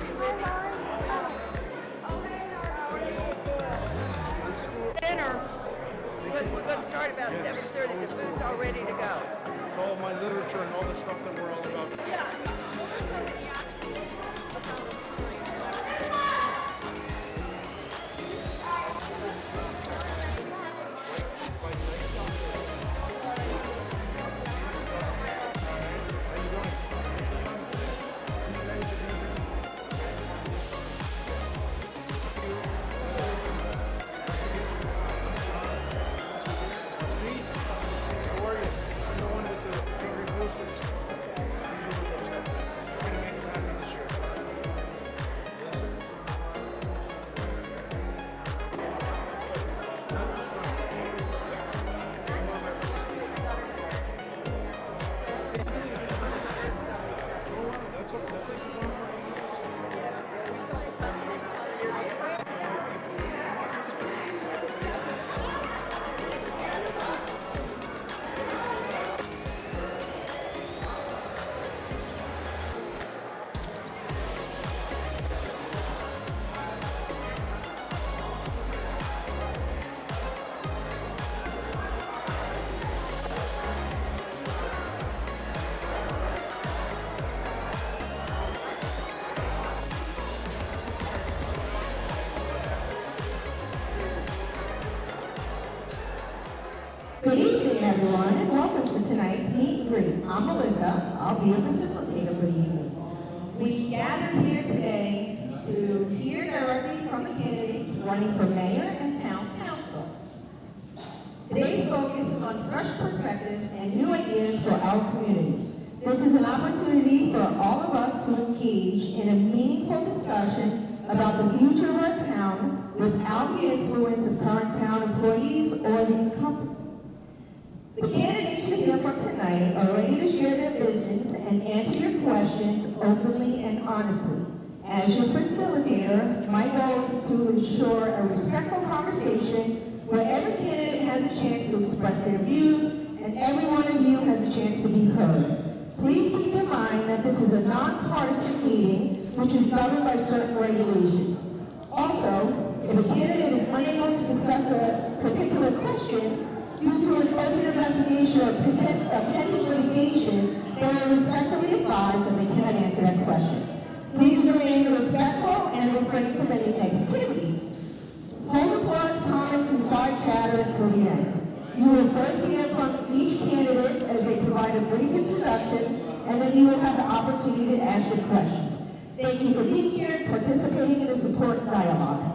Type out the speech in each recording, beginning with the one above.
you, Libby. Dinner, because we're going to start about 7:30. The food's all ready to go. It's all my literature and all the stuff that we're all about. Good evening, everyone, and welcome to tonight's meet and greet. I'm Melissa. I'll be your facilitator for the evening. We've gathered here today to hear directly from the candidates running for mayor and town council. Today's focus is on fresh perspectives and new ideas for our community. This is an opportunity for all of us to engage in a meaningful discussion about the future of our town without the influence of current town employees or the incumbents. The candidates you hear from tonight are ready to share their visions and answer your questions openly and honestly. As your facilitator, my goal is to ensure a respectful conversation where every candidate has a chance to express their views and every one of you has a chance to be heard. Please keep in mind that this is a nonpartisan meeting which is governed by certain regulations. Also, if a candidate is unable to discuss a particular question due to an open investigation or pending litigation, they are respectfully advised that they cannot answer that question. Please remain respectful and refrain from any negativity. Hold applause, comments, and side chatter until the end. You will first hear from each candidate as they provide a brief introduction, and then you will have the opportunity to ask your questions. Thank you for being here and participating in this important dialogue.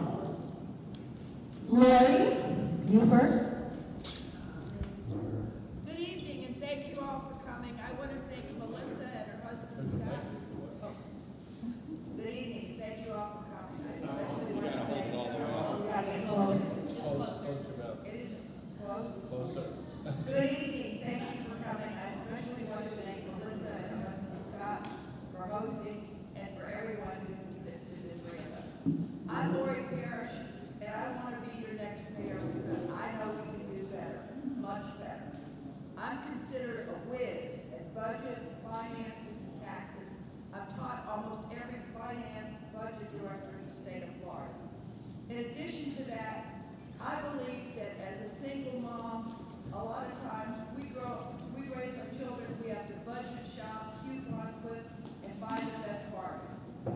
Lori, you first. Good evening, and thank you all for coming. I want to thank Melissa and her husband Scott. Good evening, thank you all for coming. I especially want to thank Close. It is close. Good evening, thank you for coming. I especially want to thank Melissa and her husband Scott for hosting and for everyone who's assisted the three of us. I'm Lori Parrish, and I want to be your next mayor because I know we can do better, much better. I'm considered a whiz at budget, finances, and taxes. I've taught almost every finance budget director in the state of Florida. In addition to that, I believe that as a single mom, a lot of times we raise our children, we have to budget, shop, coupon, put, and find the best bargain.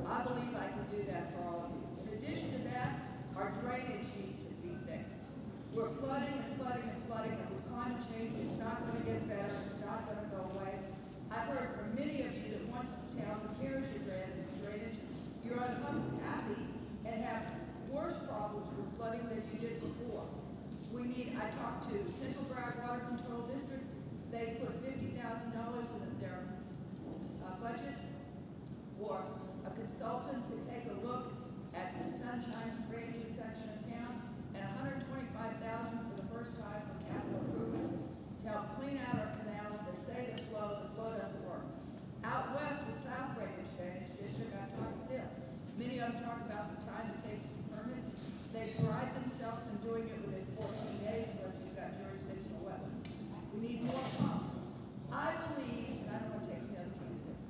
I believe I can do that for all of you. In addition to that, our drainage needs to be fixed. We're flooding and flooding and flooding, and with climate change, it's not going to get better, it's not going to go away. I've heard from many of you that once the town repairs your drainage, you're unhappy and have worse problems with flooding than you did before. I talked to Central Broward Water Control District. They put $50,000 in their budget for a consultant to take a look at the Sunshine Ranches section of town, and $125,000 for the first time for capital improvements to help clean out our canals. They say the flow doesn't work. Out west, the South Ranches Drainage District, I've talked to them. Many of them talk about the time it takes to permits. They pride themselves in doing it within 14 days, unless you've got jurisdictional wetlands. We need more pumps. I believe, and I don't want to take the other candidates,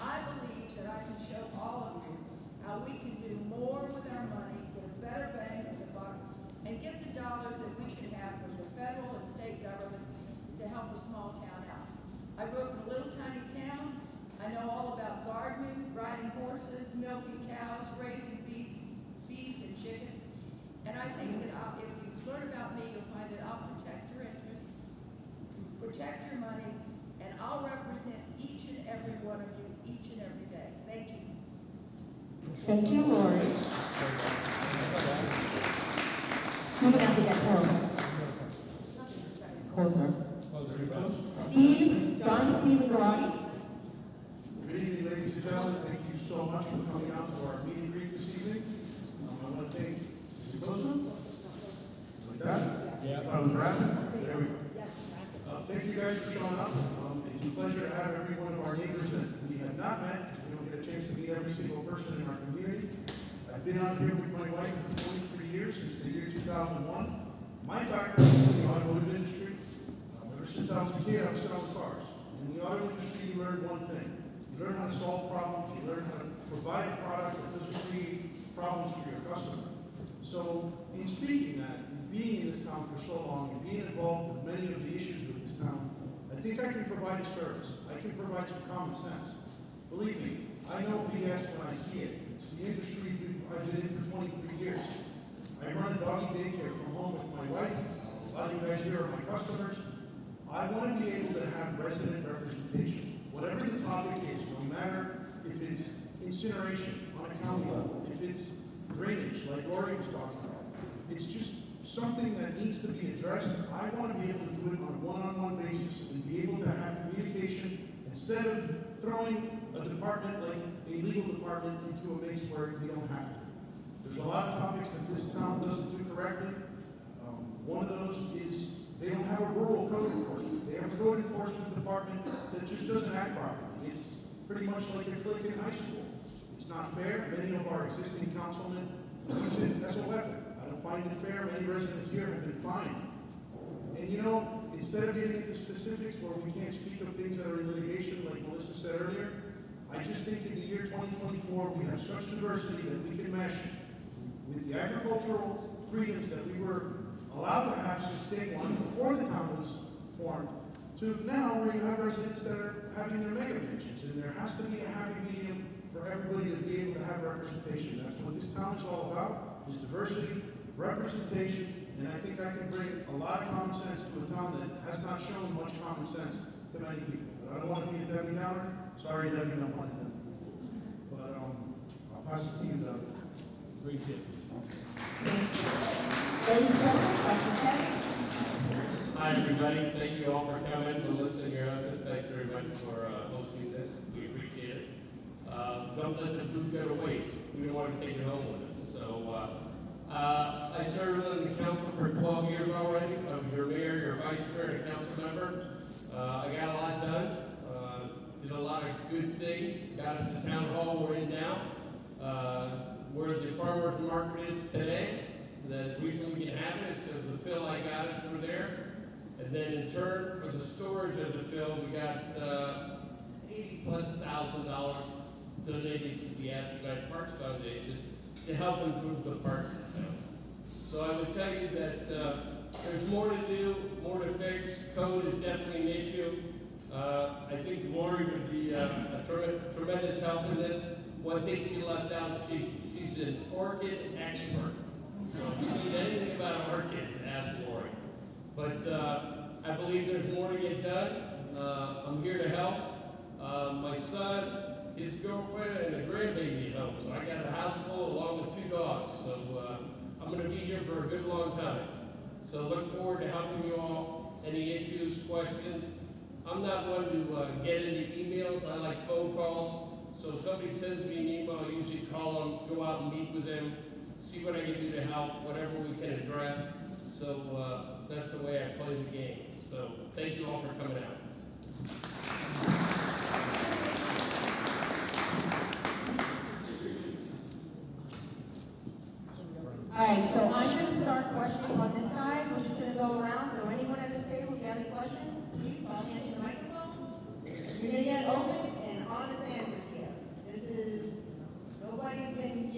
I believe that I can show all of you how how we can do more with our money, get a better bang for the buck, and get the dollars that we should have from the federal and state governments to help a small town out. I grew up in a little tiny town. I know all about gardening, riding horses, milking cows, raising bees and chickens. And I think that if you learn about me, you'll find that I'll protect your interests, protect your money, and I'll represent each and every one of you each and every day. Thank you. Thank you, Lori. You're gonna have to get closer. Steve, John Stephen Garani. Good evening, ladies and gentlemen. Thank you so much for coming out to our meet and greet this evening. I want to thank, is it close enough? Like that? Yeah. If I was rapping? There we go. Thank you guys for showing up. It's a pleasure to have every one of our neighbors that we have not met, because we don't get a chance to meet every single person in our community. I've been out here with my wife for 23 years, since the year 2001. My background is in the automotive industry. Ever since I was a kid, I was selling cars. In the auto industry, you learn one thing. You learn how to solve problems. You learn how to provide a product that doesn't create problems for your customer. So, in speaking that, and being in this town for so long, and being involved with many of the issues of this town, I think I can provide a service. I can provide some common sense. Believe me, I know BS when I see it. It's the industry I've been in for 23 years. I run a doggy daycare from home with my wife. A lot of you guys here are my customers. I want to be able to have resident representation. Whatever the topic is, no matter if it's incineration on a county level, if it's drainage, like Lori was talking about, it's just something that needs to be addressed. I want to be able to do it on a one-on-one basis and be able to have communication instead of throwing a department like a legal department into a maze where we don't have to. There's a lot of topics that this town doesn't do correctly. One of those is they don't have a rural code enforcement. They have a code enforcement department that just doesn't act properly. It's pretty much like a clique in high school. It's not fair. Many of our existing councilmen use it as a weapon. I don't find it fair. Many residents here have been fined. And you know, instead of getting into specifics where we can't speak of things that are in litigation, like Melissa said earlier, I just think in the year 2024, we have such diversity that we can mesh with the agricultural freedoms that we were allowed to have since day one, before the town was formed, to now where you have residents that are having their mega mansions, and there has to be a happy medium for everybody to be able to have representation. That's what this town is all about, is diversity, representation, and I think I can bring a lot of common sense to a town that has not shown much common sense to many people. But I don't want to be a Debbie Downer. Sorry, Debbie, no pun intended. But I'll pass it to you, Doug. Appreciate it. Ladies and gentlemen, Dr. Kevin. Hi, everybody. Thank you all for coming. Melissa and your husband, thanks very much for hosting this. We appreciate it. Don't let the food go to waste. We don't want to take it home with us. So, I served on the council for 12 years already. I was your mayor, your vice mayor, and council member. I got a lot done. Did a lot of good things. Got us the town hall we're in now. Where the farmer's market is today. The reason we can have it is because the fill I got us for there. And then in turn, for the storage of the fill, we got $80,000+ donated to the Ashland Parks Foundation to help improve the parks in town. So I would tell you that there's more to do, more to fix. Code is definitely an issue. I think Lori would be a tremendous help in this. One thing she left out, she's an orchid expert. So if you need anything about orchids, ask Lori. But I believe there's more to get done. I'm here to help. My son, his girlfriend, and a grandbaby at home. So I got a house full along with 2 dogs. So I'm going to be here for a good long time. So look forward to helping you all. Any issues, questions. I'm not one to get any emails. I like phone calls. So if somebody sends me an email, I usually call them, go out and meet with them, see what I can do to help, whatever we can address. So that's the way I play the game. So thank you all for coming out. All right, so I'm going to start questioning on this side. We're just going to go around. So anyone at this table, if you have any questions, please, I'll hand you the microphone. You're going to get open and honest answers here. This is, nobody's been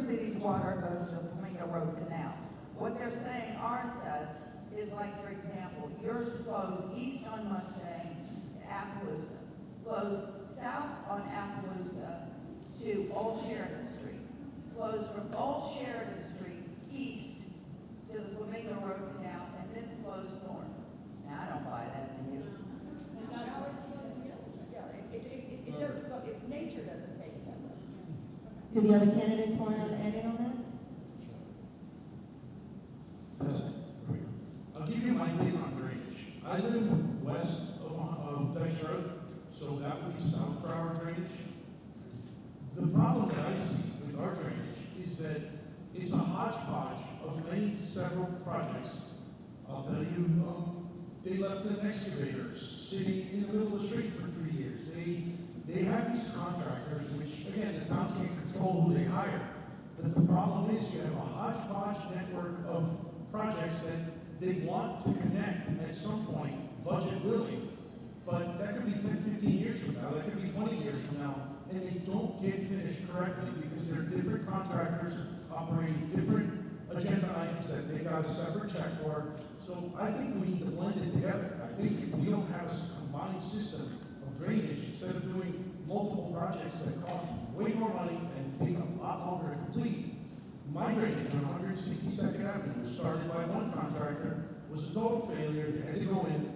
city's water goes to Flamingo Road Canal. What they're saying ours does is, like, for example, yours flows east on Mustang to Appaloosa, flows south on Appaloosa to Old Sheridan Street, flows from Old Sheridan Street east to the Flamingo Road Canal, and then flows north. Now, I don't buy that, do you? It doesn't go, nature doesn't take it that way. Do the other candidates want to add in on that? I'll give you my take on drainage. I live west of Dykes Road, so that would be south for our drainage. The problem that I see with our drainage is that it's a hodgepodge of several projects. I'll tell you, they left the excavators sitting in the middle of the street for 3 years. They have these contractors, which again, the town can't control who they hire. But the problem is you have a hodgepodge network of projects that they want to connect at some point, budget willing. But that could be 10, 15 years from now, that could be 20 years from now, and they don't get finished correctly because they're different contractors operating different agenda items that they got a separate check for. So I think we need to blend it together. I think if we don't have a combined system of drainage, instead of doing multiple projects that cost way more money and take a lot longer to complete, my drainage on 162nd Avenue was started by one contractor, was a total failure. They had to go in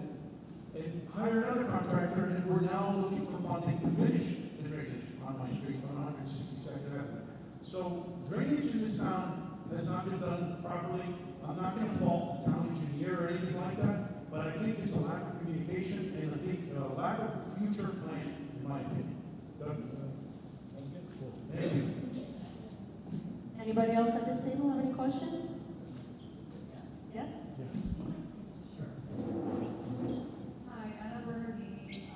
and hire another contractor, and we're now looking for funding to finish the drainage on my street on 162nd Avenue. So drainage in this town has not been done properly. I'm not going to fault the town engineer or anything like that, but I think it's a lack of communication and I think a lack of future planning, in my opinion. Doug? Thank you. Anybody else at this table have any questions? Yes? Hi, Anna Bernardini.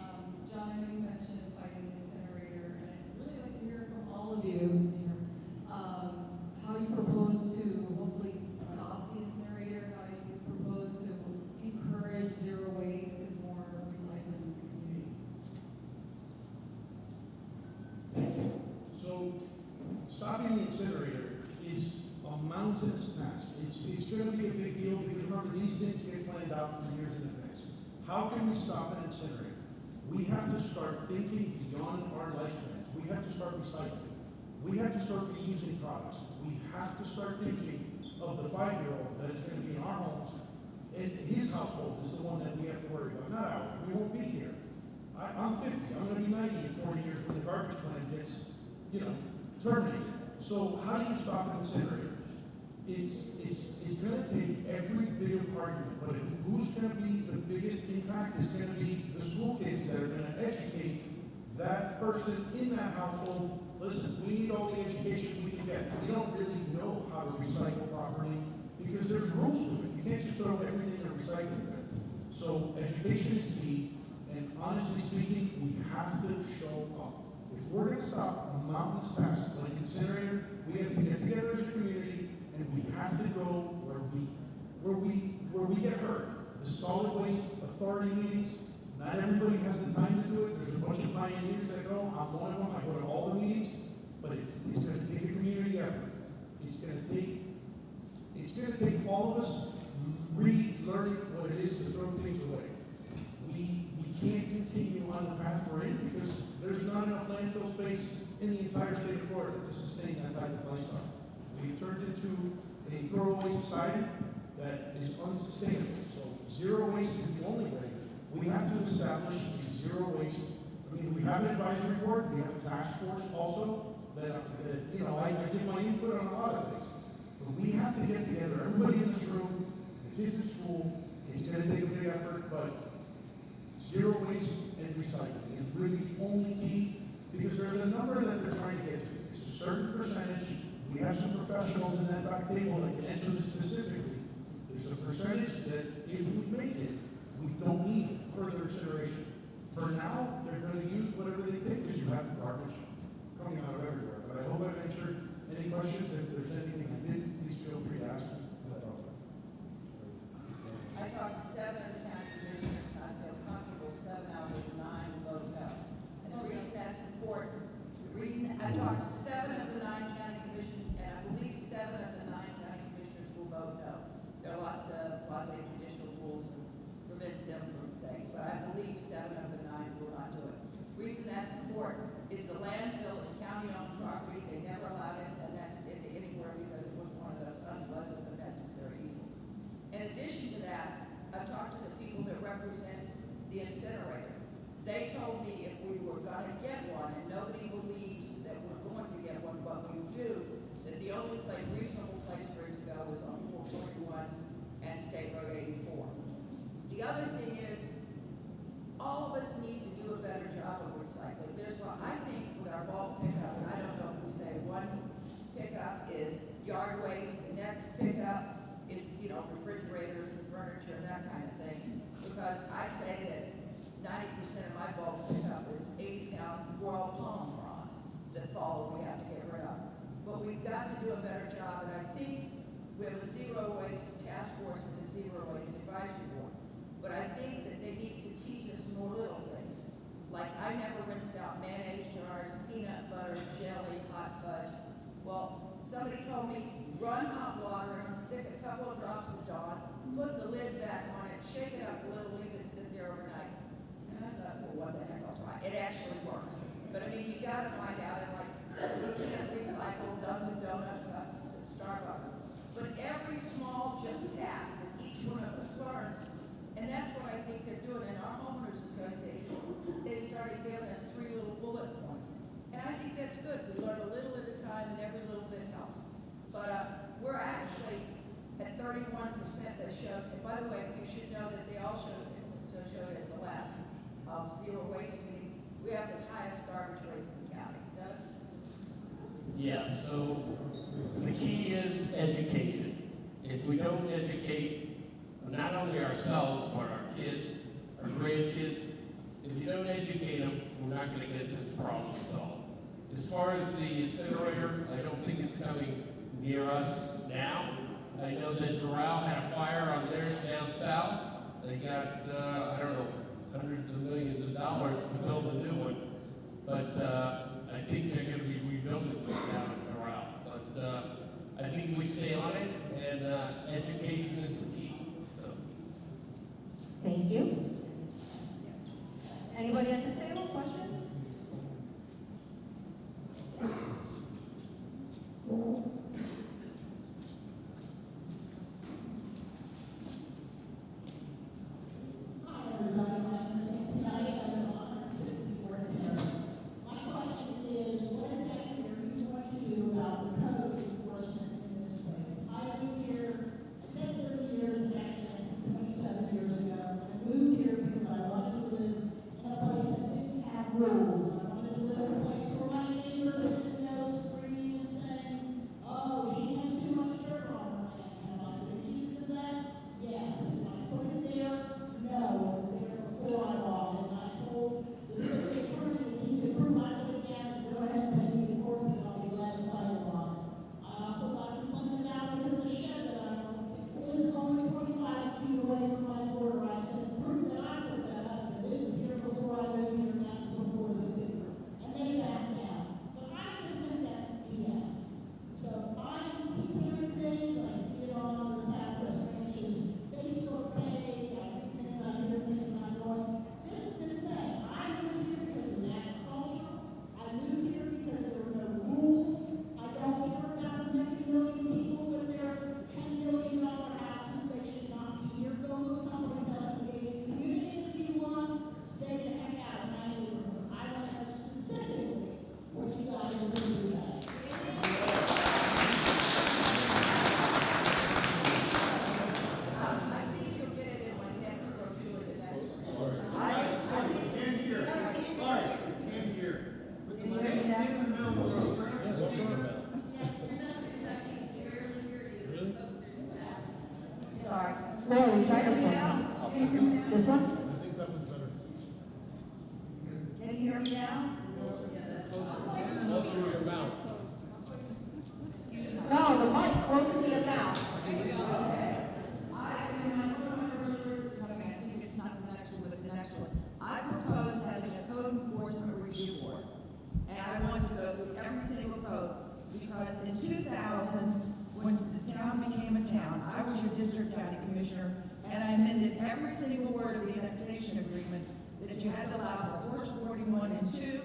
John, I know you mentioned fighting the incinerator, and I'd really like to hear from all of you how you propose to hopefully stop the incinerator, how you propose to encourage zero waste and more recycling in the community. So, stopping the incinerator is a mountainous task. It's going to be a big deal because remember, these things get planned out for years in advance. How can we stop an incinerator? We have to start thinking beyond our lifespans. We have to start recycling. We have to start reusing products. We have to start thinking of the 5-year-old that is going to be in our homes, and his household is the one that we have to worry about, not ours. We won't be here. I'm 50. I'm going to be 90 in 40 years when the garbage plant gets, terminated. So how do you stop an incinerator? It's going to take every bit of argument, but who's going to be the biggest impact is going to be the school kids that are going to educate that person in that household. Listen, we need all the education we can get. We don't really know how to recycle properly because there's rules to it. You can't just throw everything in a recycling bin. So education is key, and honestly speaking, we have to show up. If we're going to stop a mountainous task like incinerator, we have to get together as a community, and we have to go where we get heard. The solid waste authority meetings. Not everybody has the time to do it. There's a bunch of pioneers that go. I'm one of them. I go to all the meetings, but it's going to take a community effort. It's going to take all of us relearning what it is to throw things away. We can't continue on the path we're in because there's not enough landfill space in the entire state of Florida to sustain that type of lifestyle. We've turned into a throwaway society that is unsustainable. So zero waste is the only way. We have to establish a zero waste. I mean, we have an advisory board, we have a task force also that I give my input on a lot of things. But we have to get together, everybody in this room, the kids at school. It's going to take a big effort, but zero waste and recycling is really the only key because there's a number that they're trying to get to. It's a certain percentage. We have some professionals in that back table that can answer this specifically. There's a percentage that if we make it, we don't need further consideration. For now, they're going to use whatever they take because you have garbage coming out of everywhere. But I hope I've answered any questions. If there's anything I didn't, please feel free to ask me. I talked to 7 of the county commissioners, and I feel comfortable 7 out of the 9 vote no. And the reason that's important, I talked to 7 of the 9 county commissions, and I quasi-judicial rules and prevents them from saying, but I believe 7 of the 9 will not do it. Reason that's important is the landfill is county-owned property. They never allowed it annexed into anywhere because it was one of those unpleasant but necessary evils. In addition to that, I've talked to the people that represent the incinerator. They told me if we were going to get one, and nobody believes that we're going to get one, but we do, that the only reasonable place for it to go is on 441 and State Road 84. The other thing is, all of us need to do a better job of recycling. I think with our bulk pickup, and I don't know if we say one pickup is yard waste, the next pickup is, refrigerators and furniture and that kind of thing. Because I say that 90% of my bulk pickup is 80-pound royal palm fronds that fall we have to get rid of. But we've got to do a better job, and I think we have a zero waste task force and a zero waste advisory board. But I think that they need to teach us more little things. Like, I never rinsed out mayonnaise jars, peanut butter, jelly, hot fudge. Well, somebody told me, run hot water and stick a couple of drops of Dawn, put the lid back on it, shake it up a little, leave it sit there overnight. And I thought, well, what the heck, I'll try. It actually works. But I mean, you gotta find out, and like, we can't recycle Dunkin' Donut cups at Starbucks. But every small task that each one of us learns, and that's what I think they're doing in our homeowners association. They started giving us 3 little bullet points. And I think that's good. We learn a little at a time, and every little bit helps. But we're actually at 31% that showed, and by the way, you should know that they all showed it at the last zero waste meeting. We have the highest garbage rates in the county. Doug? Yeah, so the key is education. If we don't educate not only ourselves, but our kids, our grandkids, if you don't educate them, we're not going to get this problem solved. As far as the incinerator, I don't think it's coming near us now. I know that Doral had a fire on theirs down south. They got, I don't know, hundreds of millions of dollars to build a new one. But I think they're going to be rebuilding down at Doral. But I think we stay on it, and education is the key. So. Thank you. Anybody at this table, questions? Lori, try this one. This one? I think that one's better. Can you hear me now? Closer to your mouth. No, the mic closer to your mouth. I think it's not the next one, but the next one. I propose having a code enforcement review board. And I want to go through every single code, because in 2000, when the town became a town, I was your district county commissioner, every single word of the annexation agreement that you had to allow for horse boarding 1 and 2,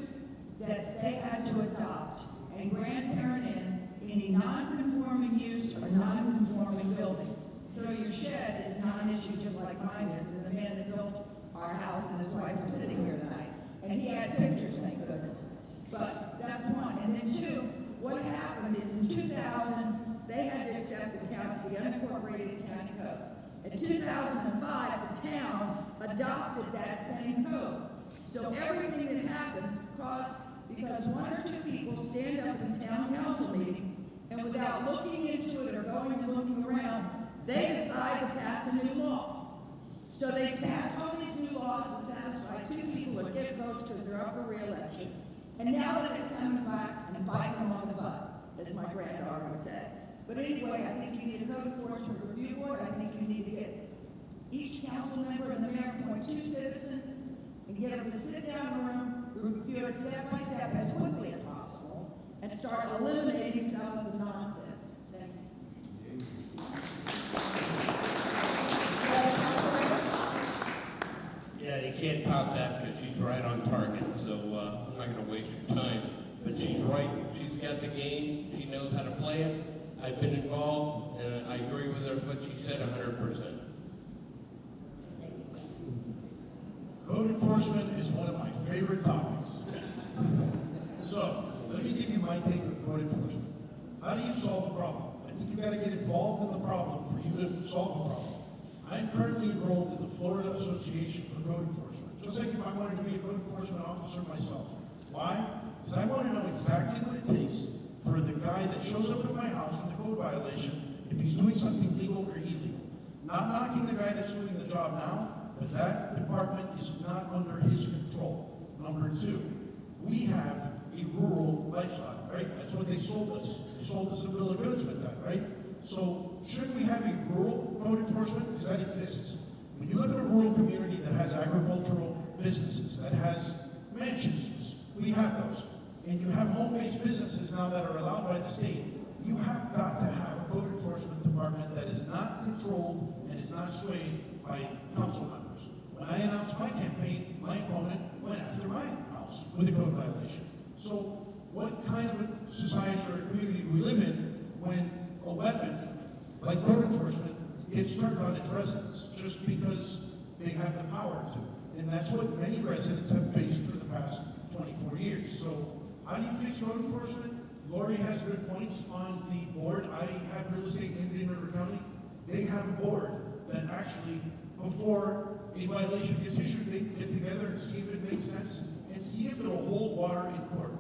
that they had to adopt and grandparent in any non-conforming use or non-conforming building. So your shed is not an issue just like mine is, and the man that built our house and his wife are sitting here tonight. And he had pictures, thank goodness. But that's one. And then two, what happened is in 2000, they had to accept the unincorporated county code. In 2005, the town adopted that same code. So everything that happens because 1 or 2 people stand up in town council meeting, and without looking into it or going and looking around, they decide to pass a new law. So they passed all these new laws to satisfy 2 people that get votes because they're up for re-election. And now that it's coming back and biting them on the butt, as my granddaughter would say. But anyway, I think you need a code enforcement review board. I think you need to get each council member and the mayor appoint 2 citizens and get them to sit down in a room, review it step by step as quickly as possible, and start eliminating some of the nonsense. Thank you. Yeah, you can't top that because she's right on target, so I'm not going to waste your time. But she's right. She's got the game. She knows how to play it. I've been involved, and I agree with her what she said 100%. Code enforcement is one of my favorite topics. So, let me give you my take on code enforcement. How do you solve a problem? I think you've got to get involved in the problem for you to solve the problem. I'm currently enrolled in the Florida Association for Code Enforcement, just like if I wanted to be a code enforcement officer myself. Why? Because I want to know exactly what it takes for the guy that shows up at my house with a code violation, if he's doing something legal or illegal. Not knocking the guy that's doing the job now, but that department is not under his control. Number 2, we have a rural lifestyle, right? That's what they sold us. They sold us a bill of goods with that, right? So shouldn't we have a rural code enforcement? Because that exists. When you look at a rural community that has agricultural businesses, that has mansions, we have those. And you have home-based businesses now that are allowed by the state. You have got to have a code enforcement department that is not controlled and is not swayed by council members. When I announced my campaign, my opponent went after my house with a code violation. So what kind of a society or a community do we live in when a weapon, like code enforcement, gets turned on its residents just because they have the power to? And that's what many residents have faced for the past 24 years. So how do you fix code enforcement? Lori has good points on the board. I have real estate in Indian River County. They have a board that actually, before a violation gets issued, they get together and see if it makes sense and see if it'll hold water in court.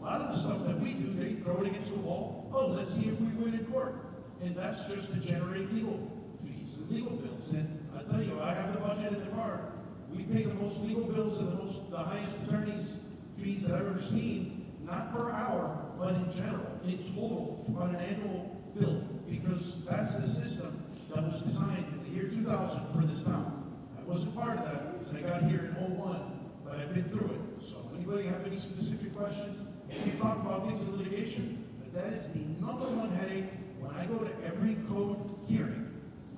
A lot of the stuff that we do, they throw it against the wall. Oh, let's see if we win in court. And that's just to generate legal fees and legal bills. And I tell you, I have the budget in the car. We pay the most legal bills and the highest attorney's fees that I've ever seen, not per hour, but in general, in total, on an annual bill, because that's the system that was designed in the year 2000 for this town. I wasn't part of that because I got here in 01, but I've been through it. So anybody have any specific questions? We can talk about things in litigation, but that is the #1 headache. When I go to every code hearing,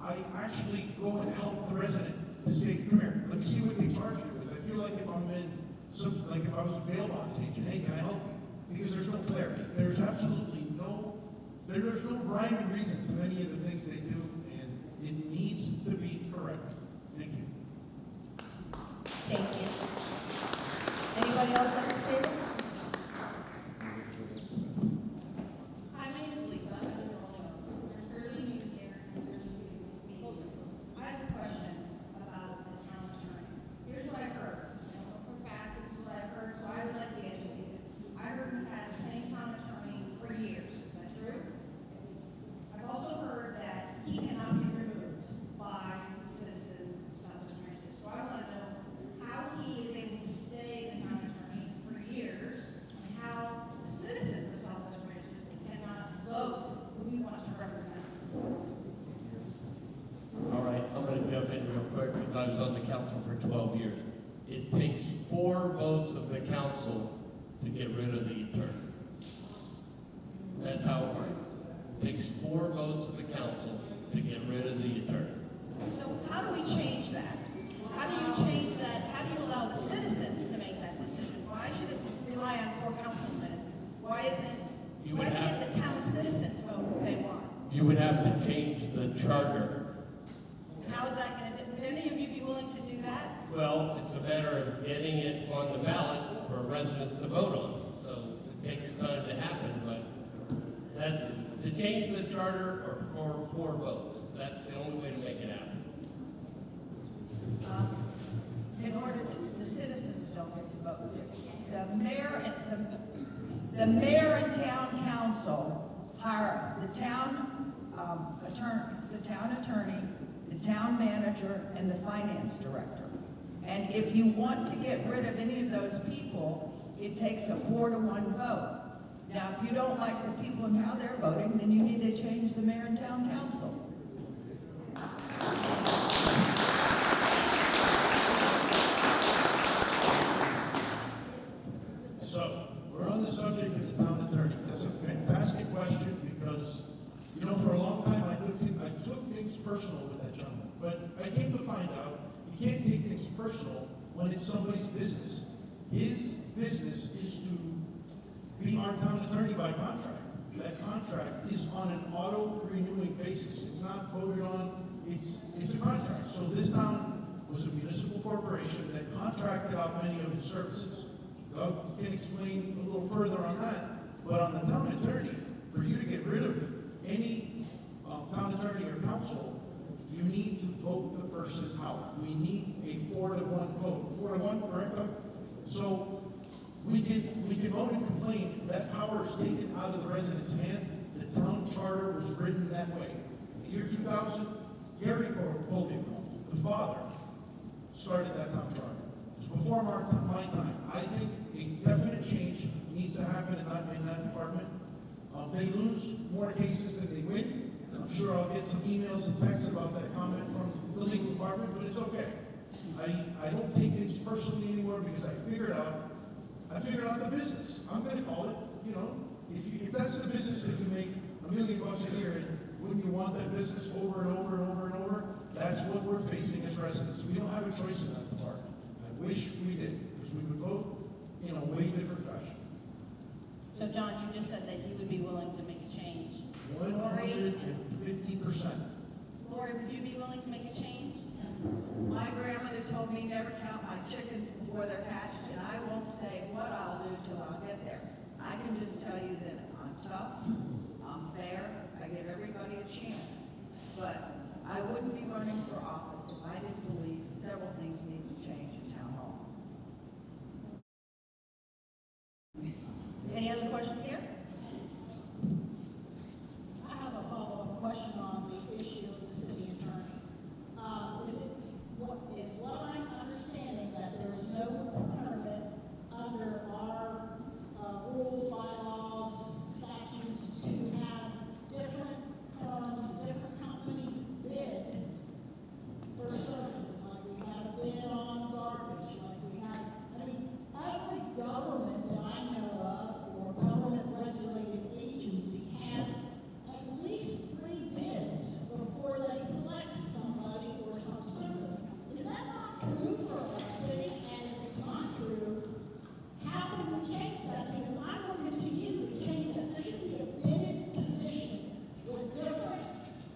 I actually go and help the resident to say, come here, let me see what they charge you with. I feel like if I'm in like if I was a bail bond agent, hey, can I help you? Because there's no clarity. There's absolutely there's no rhyme and reason to many of the things they do, and it needs to be correct. Thank you. Thank you. Anybody else at this table? Hi, my name is Lisa. I'm in Rollins. I'm fairly new here, and there's these meetings. I have a question about the town attorney. Here's what I've heard. I don't know for a fact, this is what I've heard, so I would like to be educated. I heard we've had the same town attorney for years. Is that true? I've also heard that he cannot be removed by the citizens of SWRanches. So I want to know how he is able to stay the town attorney for years, and how the citizens of SWRanches cannot vote who we want to represent us. All right, I'm going to jump in real quick because I was on the council for 12 years. It takes 4 votes of the council to get rid of the attorney. That's how it works. It takes 4 votes of the council to get rid of the attorney. So how do we change that? have to change the charter. How is that going to, would any of you be willing to do that? Well, it's a matter of getting it on the ballot for residents to vote on. So it takes time to happen, but that's, to change the charter or for 4 votes. That's the only way to make it happen. In order to, the citizens don't get to vote. The mayor and town council hire the town attorney, the town manager, and the finance director. And if you want to get rid of any of those people, it takes a 4-to-1 vote. Now, if you don't like the people and how they're voting, then you need to change the mayor and town council. So, we're on the subject of the town attorney. That's a fantastic question because, you know, for a long time I took things personal with that gentleman. But I came to find out you can't take things personal when it's somebody's business. His business is to be our town attorney by contract. That contract is on an auto-renewing basis. It's not voted on, it's a contract. So this town was a municipal corporation that contracted out many of its services. Doug can explain a little further on that, but on the town attorney, for you to get rid of any town attorney or council, you need to vote the person out. We need a 4-to-1 vote. 4-to-1, correct, Doug? So we can vote and complain. That power is taken out of the resident's hand. The town charter was written that way. In the year 2000, Gary Poldick, the father, started that town charter. It was before my time. I think a definite change needs to happen in that department. They lose more cases than they win. I'm sure I'll get some emails and texts about that comment from the legal department, but it's okay. I don't take things personally anymore because I figured out the business. I'm going to call it, you know, if that's the business that you make $1 million a year in, wouldn't you want that business over and over and over and over? That's what we're facing as residents. We don't have a choice in that department. I wish we did, because we would vote in a way different fashion. So John, you just said that you would be willing to make a change. 150%. Lori, would you be willing to make a change? My grandmother told me never count my chickens before they're hatched, and I won't say what I'll do till I'll get there. I can just tell you that I'm tough, I'm fair, I give everybody a chance. But I wouldn't be running for office if I didn't believe several things need to change in town hall. Any other questions here? I have a follow-up question on the issue of the city attorney. Is what I'm understanding that there is no requirement under our rules, bylaws, statutes to have different firms, different companies bid for services, like we have a bid on garbage, like we have, every government that I know of or government regulated agency has at least 3 bids before they select somebody or some service. Is that not true for our city? And if it's not true, how can we change that? Because I'm looking to you to change that. There should be a bidded position with different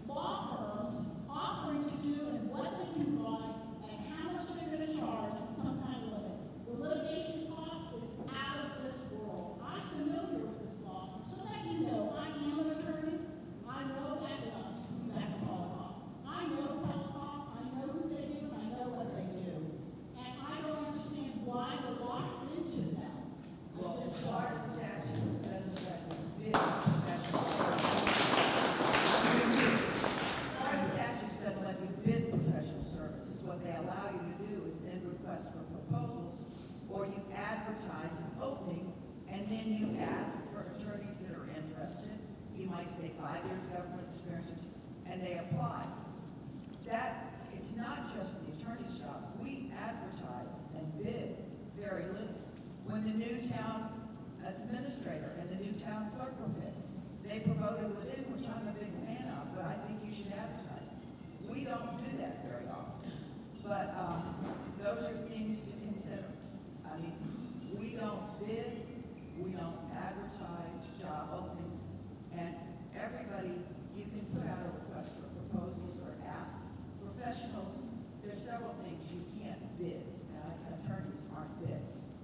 law firms offering to do and what they can provide and how much they're going to charge and some kind of limit. The litigation cost is out of this world. I'm familiar with this law, so that you know I am an attorney. I know I know Pelicon. I know who they do. I know what they do. And I don't understand why we're locked into them. Well, as far as statute doesn't let you bid professional services. As far as statutes doesn't let you bid professional services, what they allow you to do is send requests for proposals, or you advertise an opening, and then you ask for attorneys that are interested. You might say 5 years government experience, and they apply. That, it's not just the attorney's job. We advertise and bid very little. When the new town administrator and the new town clerk were bid, they promoted within, which I'm a big fan of, but I think you should advertise. We don't do that very often. But those are things to consider. I mean, we don't bid, we don't advertise job openings, and everybody, you can put out a smart bid.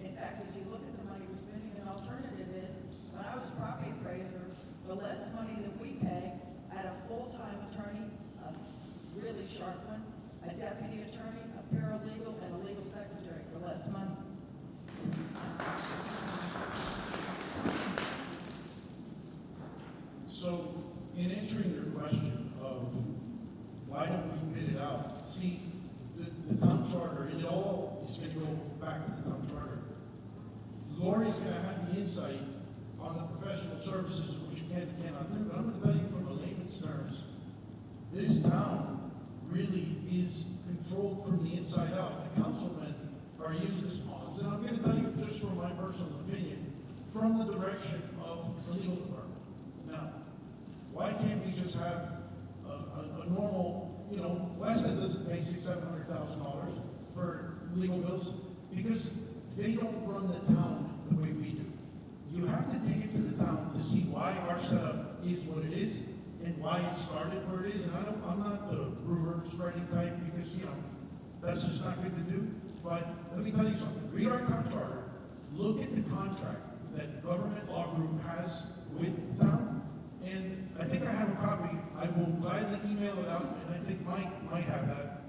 In fact, if you look at the money we're spending, an alternative is, when I was property appraiser, the less money that we pay, I had a full-time attorney, a really sharp one, a deputy attorney, a paralegal, and a legal secretary for less money. So, in answering your question of why don't we bid it out, see, the town charter, and it all is going to go back to the town charter. Lori's going to have the insight on the professional services, which you can and cannot do, but I'm going to tell you from a layman's terms, this town really is controlled from the inside out. The councilmen are used as pawns, and I'm going to tell you just from my personal opinion, from the direction of the legal department. Now, why can't we just have a normal, Weston doesn't pay $600,000-$700,000 for legal bills because they don't run the town the way we do. You have to dig into the town to see why our setup is what it is and why it started where it is. And I'm not the rumor spreading type because, that's just not good to do. But let me tell you something. Read our town charter. Look at the contract that government law group has with the town. And I think I have a copy. I will gladly email it out, and I think Mike might have that.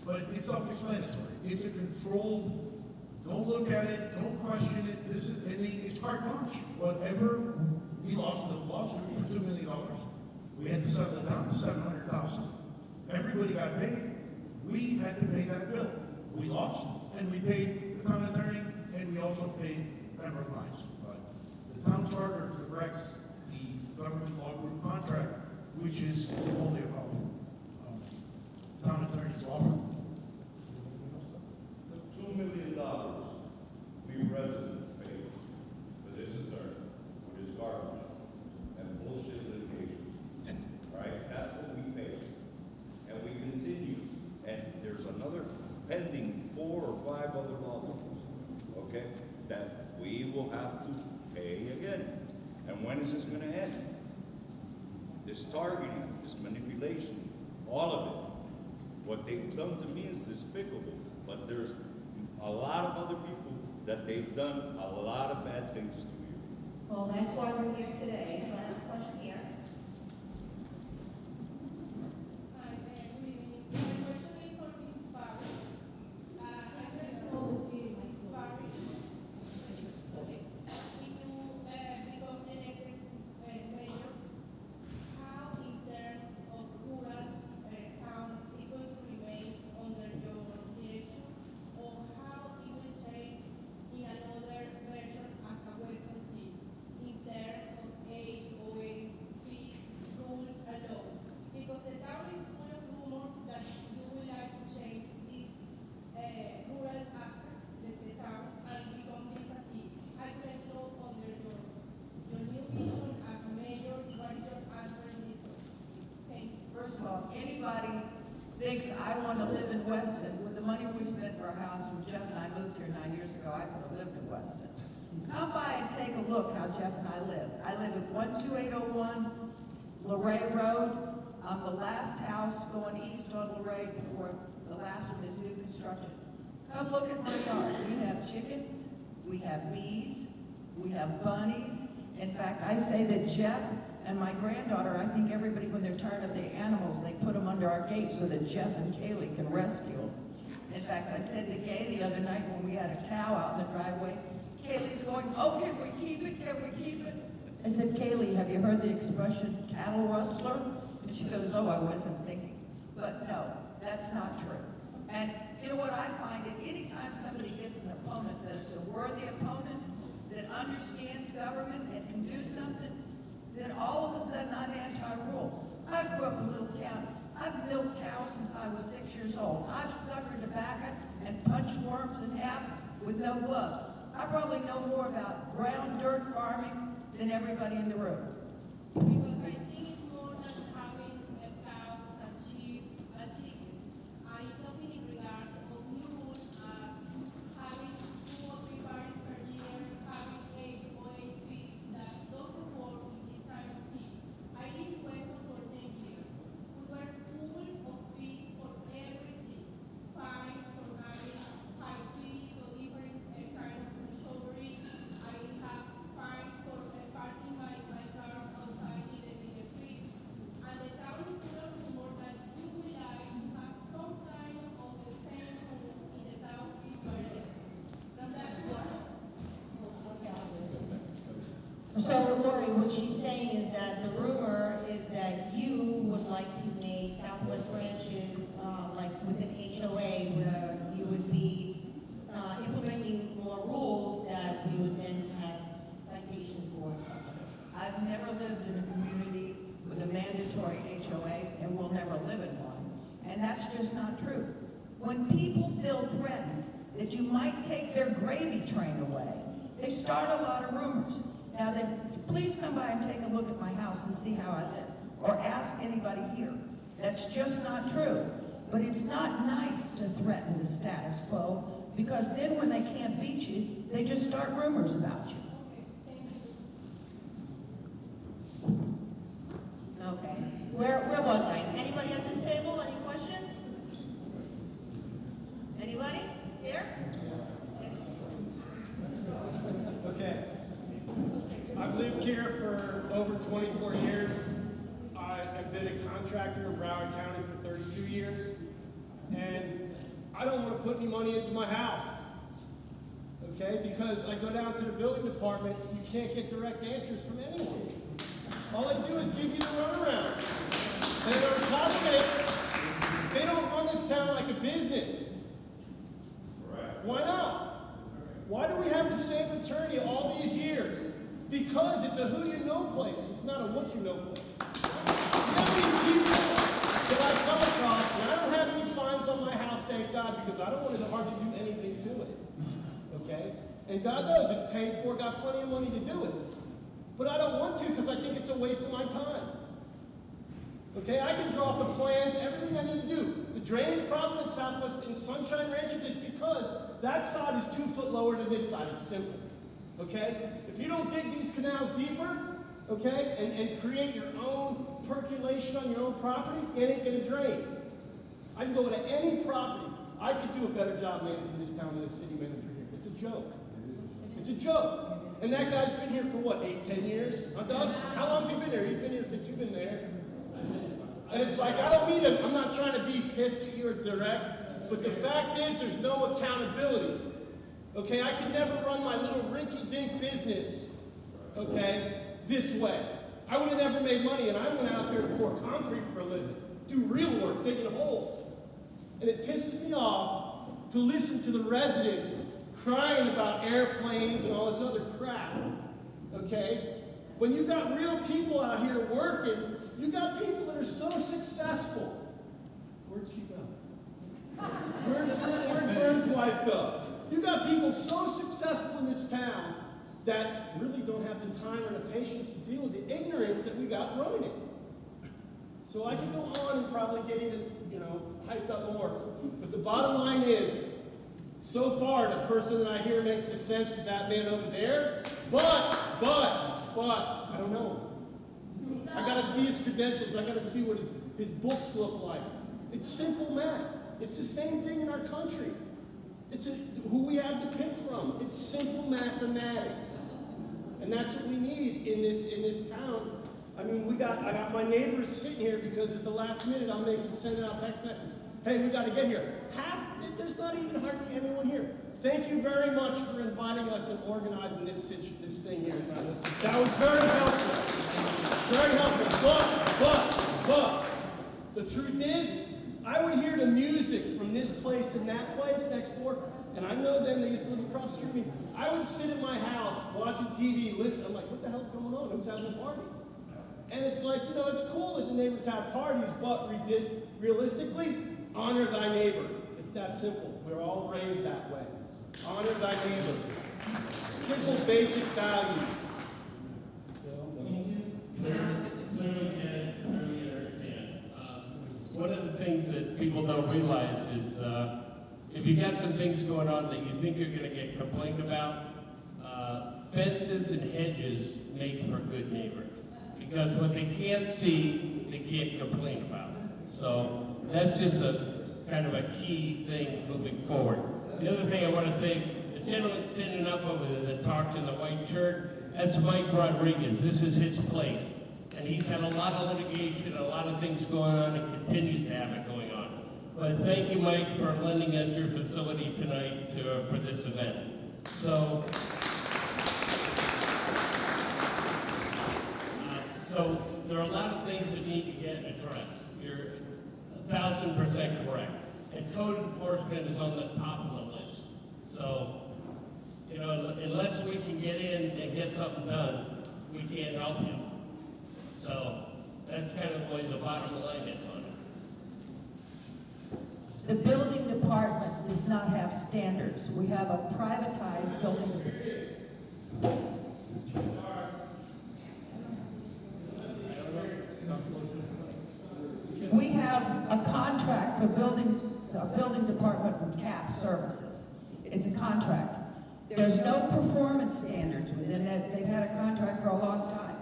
But it's self-explanatory. It's a controlled, don't look at it, don't question it. It's carte blanche. Whatever, we lost the lawsuit for $2 million. We had to settle it down to $700,000. Everybody got paid. We had to pay that bill. We lost, and we paid the town attorney, and we also paid Pembroke Mines. But the town charter directs the government law group contract, which is only about town attorney's law firm. The $2 million we residents pay for this attorney, for this garbage and bullshit litigation. Right? That's what we pay. And we continue. And there's another pending 4 or 5 other lawsuits, okay, that we will have to pay again. And when is this going to end? This targeting, this manipulation, all of it. What they've done to me is despicable, but there's a lot of other people that they've done a lot of bad things to you. Well, that's why we're here today, so I have a question here. Hi, good evening. My question is for Mrs. Barry. I read Mrs. Barry. Okay. If you become elected mayor, how in terms of rural town is going to remain under your direction, or how it will change in another version as a Western city in terms of age, OA, fees, rules, and laws? Because the town is full of rumors that you would like to change this rural aspect of the town and become this a city. I would like to know under your new vision as mayor, what is your answer in this one? Thank you. First of all, anybody thinks I want to live in Weston, with the money we spent for our house, when Jeff and I moved here 9 years ago, I could have lived in Weston. Come by and take a look how Jeff and I live. I live at 12801 Luray Road. I'm the last house going east on Luray before the last one is new construction. Come look at my yard. We have chickens, we have bees, we have bunnies. In fact, I say that Jeff and my granddaughter, I think everybody, when they're tired of the animals, they put them under our gate so that Jeff and Kaylee can rescue them. In fact, I said to Kay the other night when we had a cow out in the driveway, Kaylee's going, oh, can we keep it? Can we keep it? I said, Kaylee, have you heard the expression cattle rustler? And she goes, oh, I wasn't thinking. But no, that's not true. And you know what I find? That anytime somebody gets an opponent that is a worthy opponent, that understands government and can do something, then all of a sudden I'm anti-rule. I grew up in a little town. I've milked cows since I was 6 years old. I've suckered tobacco and punched worms in half with no gloves. I probably know more about brown dirt farming than everybody in the room. Because I think it's more than having cows and sheep and chicken. I'm talking in regards of new rules as having 2 or 3 parties per year, having 8 or 8 fees that doesn't work in this kind of city. I lived in Weston for 10 years. We were full of fees for everything. Fines for having high fees or different So Lori, what she's saying is that the rumor is that you would like to make Southwest Ranches like with an HOA where you would be implementing more rules that we would then have citations for and stuff like that. I've never lived in a community with a mandatory HOA and will never live in one. And that's just not true. When people feel threatened that you might take their gravy train away, they start a lot of rumors. Now then, please come by and take a look at my house and see how I live, or ask anybody here. That's just not true. But it's not nice to threaten the status quo, because then when they can't beat you, they just start rumors about you. Okay. Where was I? Anybody at this table? Any questions? Anybody? Here? Okay. I've lived here for over 24 years. I have been a contractor in Broward County for 32 years. And I don't want to put any money into my house. Okay? Because I go down to the building department, you can't get direct answers from anyone. All I do is give you the runaround. And on top of it, they don't run this town like a business. Correct. Why not? Why do we have the same attorney all these years? Because it's a who you know place. It's not a what you know place. You know these people that I come across, and I don't have any fines on my house, thank God, because I don't want to hardly do anything to it. Okay? And God knows it's paid for, got plenty of money to do it. But I don't want to because I think it's a waste of my time. Okay, I can draw up the plans, everything I need to do. The drainage problem in Southwest in Sunshine Ranches is because that side is 2 foot lower than this side. It's simple. Okay? If you don't dig these canals deeper, okay, and create your own percolation on your own property, it ain't gonna drain. I can go to any property. I could do a better job managing this town than the city manager here. It's a joke. It's a joke. And that guy's been here for what, 8, 10 years? Huh, Doug? How long's he been here? He's been here since you've been there. And it's like, I don't mean to, I'm not trying to be pissed at you or direct, but the fact is there's no accountability. Okay, I could never run my little rinky-dink business, okay, this way. I would have never made money, and I went out there to pour concrete for a living, do real work, digging holes. And it pisses me off to listen to the residents crying about airplanes and all this other crap, okay? When you got real people out here working, you got people that are so successful. Where'd she go? Where'd Vern's wife go? You got people so successful in this town that really don't have the time or the patience to deal with the ignorance that we got running it. So I can go on and probably get even, hyped up more. But the bottom line is, so far the person that I hear makes the sense is that man over there. But, I don't know. I gotta see his credentials. I gotta see what his books look like. It's simple math. It's the same thing in our country. It's who we have to pick from. It's simple mathematics. And that's what we need in this town. I mean, I got my neighbors sitting here because at the last minute I'm sending out text message. Hey, we got to get here. There's not even hardly anyone here. Thank you very much for inviting us and organizing this thing here. That was very helpful. Very helpful. But the truth is, I would hear the music from this place and that place next door, and I know them, they used to live across the street from me. I would sit in my house watching TV, listen. I'm like, what the hell's going on? Who's having a party? And it's like, it's cool that the neighbors have parties, but realistically, honor thy neighbor. It's that simple. We're all raised that way. Honor thy neighbor. Simple, basic values. Clearly get it, clearly understand. One of the things that people don't realize is if you got some things going on that you think you're going to get complained about, fences and hedges make for good neighbors. Because what they can't see, they can't complain about. So that's just a kind of a key thing moving forward. The other thing I want to say, the gentleman standing up over there that talked in the white shirt, that's Mike Rodriguez. This is his place. And he's had a lot of litigation, a lot of things going on, and continues to have it going on. But thank you, Mike, for lending us your facility tonight for this event. So, So there are a lot of things that need to get addressed. You're 1,000% correct. And code enforcement is on the top of the list. So, you know, unless we can get in and get something done, we can't help you. So that's kind of the way the bottom line is on it. The building department does not have standards. We have a privatized building. We have a contract for a building department with CAP services. It's a contract. There's no performance standards within it. They've had a contract for a long time.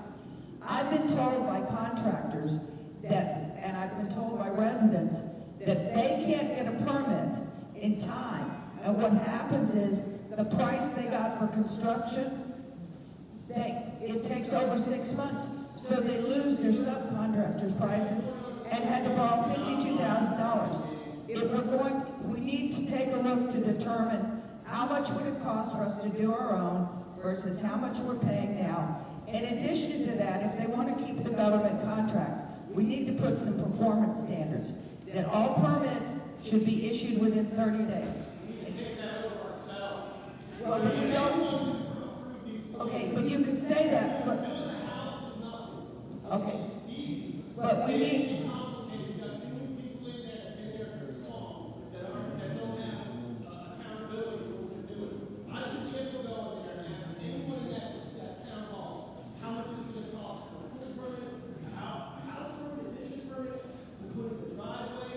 I've been told by contractors that, and I've been told by residents, that they can't get a permit in time. And what happens is the price they got for construction, it takes over 6 months. So they lose their subcontractors' prices and had to borrow $52,000. If we're going, we need to take a look to determine how much would it cost for us to do our own versus how much we're paying now. In addition to that, if they want to keep the government contract, we need to put some performance standards. That all permits should be issued within 30 days. We can take that over ourselves. Well, if we don't, okay, but you could say that, but, Building a house is nothing. okay. It's easy. But we need, Complicated. You've got too many people in there that been there too long that don't have accountability for what they're doing. I should generally go in there and ask anyone in that town hall, how much is it going to cost for a pool permit, a house permit, addition permit, to put in the driveway?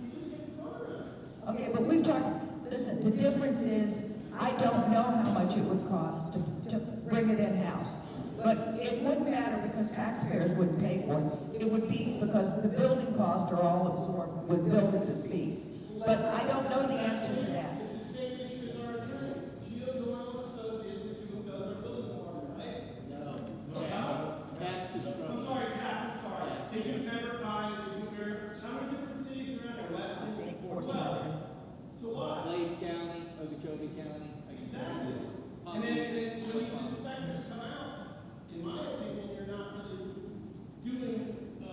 You just get the runaround. okay, but we've talked, listen, the difference is, I don't know how much it would cost to bring it in-house. But it wouldn't matter because taxpayers wouldn't pay for it. It would be because the building costs are all absorbed with building fees. But I don't know the answer to that. It's the same issue as our attorney. Gio Delano Associates is who does our building department, right? I'm sorry, Cap, I'm sorry. They do Pembroke Pines, they do Mary. How many different cities around here? West and 12. So what? Blades County, Okeechobee County. Exactly. And then when these inspectors come out, in my opinion, you're not really doing a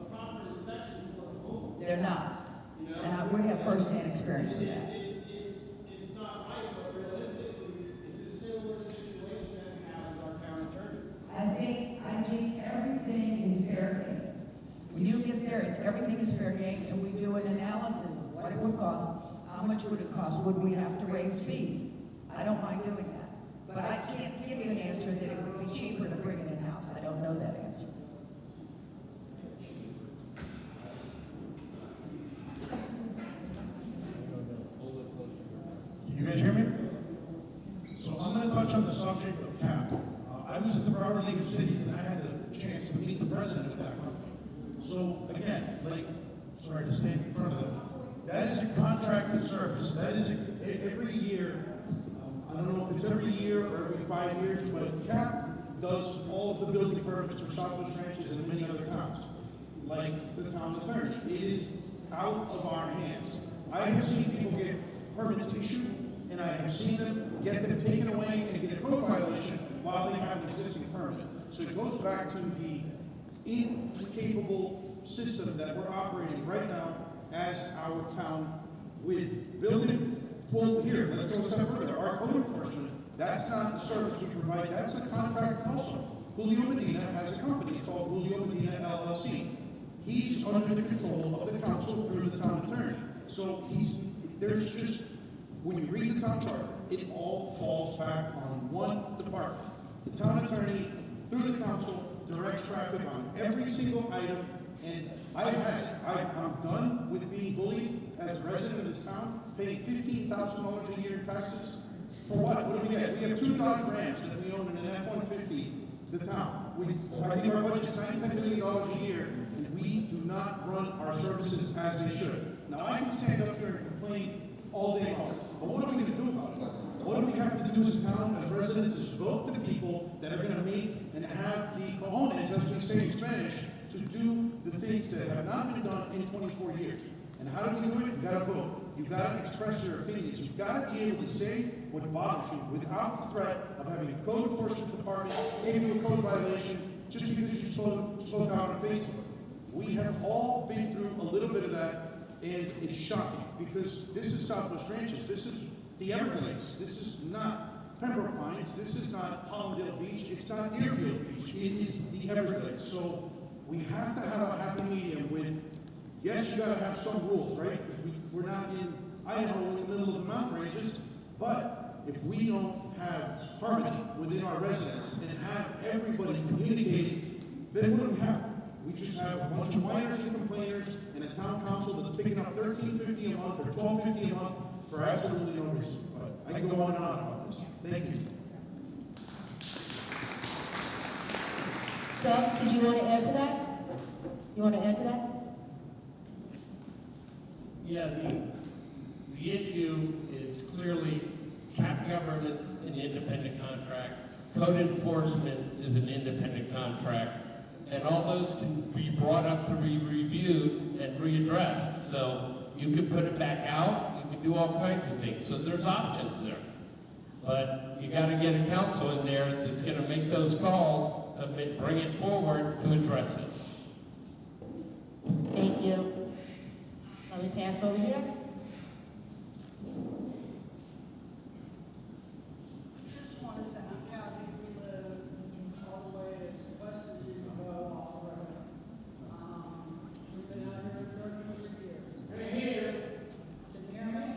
proper inspection for the home. They're not. You know? And we have firsthand experience with that. It's not right, but realistically, it's a similar situation that we have with our town attorney. I think everything is fair game. When you get there, everything is fair game, and we do an analysis of what it would cost, how much would it cost, would we have to raise fees? I don't mind doing that. But I can't give you an answer that it would be cheaper to bring it in-house. I don't know that answer. Can you guys hear me? So I'm going to touch on the subject of CAP. I was at the Broward League of Cities, and I had the chance to meet the president of that company. So again, sorry to stand in front of them. That is a contracted service. That is every year. I don't know if it's every year or every 5 years, but CAP does all of the building permits for SWRanches and many other towns, like the town attorney. It is out of our hands. I have seen people get permits issued, and I have seen them get them taken away and get a code violation while they have an existing permit. So it goes back to the incapable system that we're operating right now as our town with building. Well, here, let's go a step further. Our code enforcement, that's not the service we provide, that's a contract also. Julio Medina has a company, it's called Julio Medina LLC. He's under the control of the council through the town attorney. So there's just, when you read the town charter, it all falls back on one department. The town attorney, through the council, directs traffic on every single item, and I'm done with being bullied as a resident of this town, paying $15,000 a year in taxes. For what? What do we get? We have 2 Dodge Rams that we own in an F-150, the town. I think our budget's $9-10 million a year, and we do not run our services as they should. Now, I can stand up here and complain all day long, but what are we going to do about it? What do we have to do as a town, as residents, is vote the people that are going to make and have the cojones, as we say in Spanish, to do the things that have not been done in 24 years. And how do we do it? You gotta vote. You gotta express your opinions. You gotta be able to say what bothers you without the threat of having a code enforcement department give you a code violation just because you spoke out on Facebook. We have all been through a little bit of that, and it's shocking because this is Southwest Ranches. This is the Everglades. This is not Pembroke Pines. This is not Hollandale Beach. It's not Deerfield Beach. It is the Everglades. So we have to have a happy medium with, yes, you got to have some rules, right? Because we're not in Idaho in the middle of the mountain ranges, but if we don't have harmony within our residents and have everybody communicating, then what do we have? We just have a bunch of whiners and complainers and a town council that's picking up $13.50 a month or $12.50 a month for absolutely no reason. But I can go on and on about this. Thank you. Doug, did you want to add to that? You want to add to that? Yeah, the issue is clearly cap governance, an independent contract, code enforcement is an independent contract, and all those can be brought up to be reviewed and readdressed. So you can put it back out, you can do all kinds of things. So there's options there. But you gotta get a council in there that's gonna make those calls and bring it forward to address it. Thank you. Let me pass over here. Just want to say I'm happy we live all the way as west as you can go off the road. We've been out here 33 years. Can you hear me?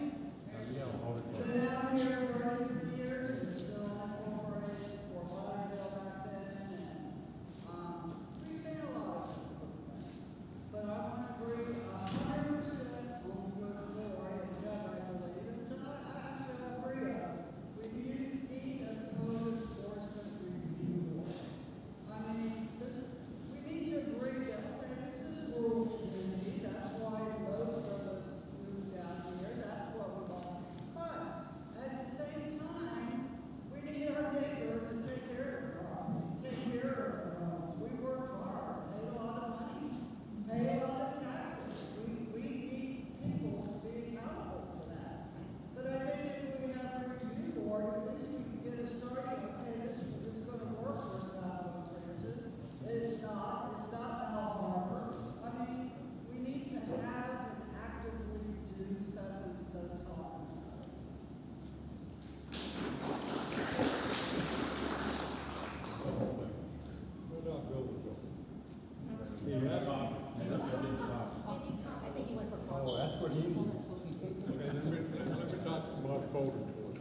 Been out here 33 years and still incorporated for Lauderdale back then, and we've seen a lot of different things. But I want to agree 100% with Lori and Doug, I believe, and I actually agree. We need a code enforcement review board. I mean, we need to agree that, okay, this is rural community, that's why most of us moved down here, that's what we want. But at the same time, we need our neighbor to take care of the property, take care of the roads. We worked hard, paid a lot of money, pay a lot of taxes. We need people to be accountable for that. But I think if we have a review board, at least we can get us started. Okay, this is going to work for Southwest Ranches. It's not Bell Harbor. I mean, we need to have and actively do something instead of talking about it. Oh, that's what he needs. Okay, let me talk about code enforcement.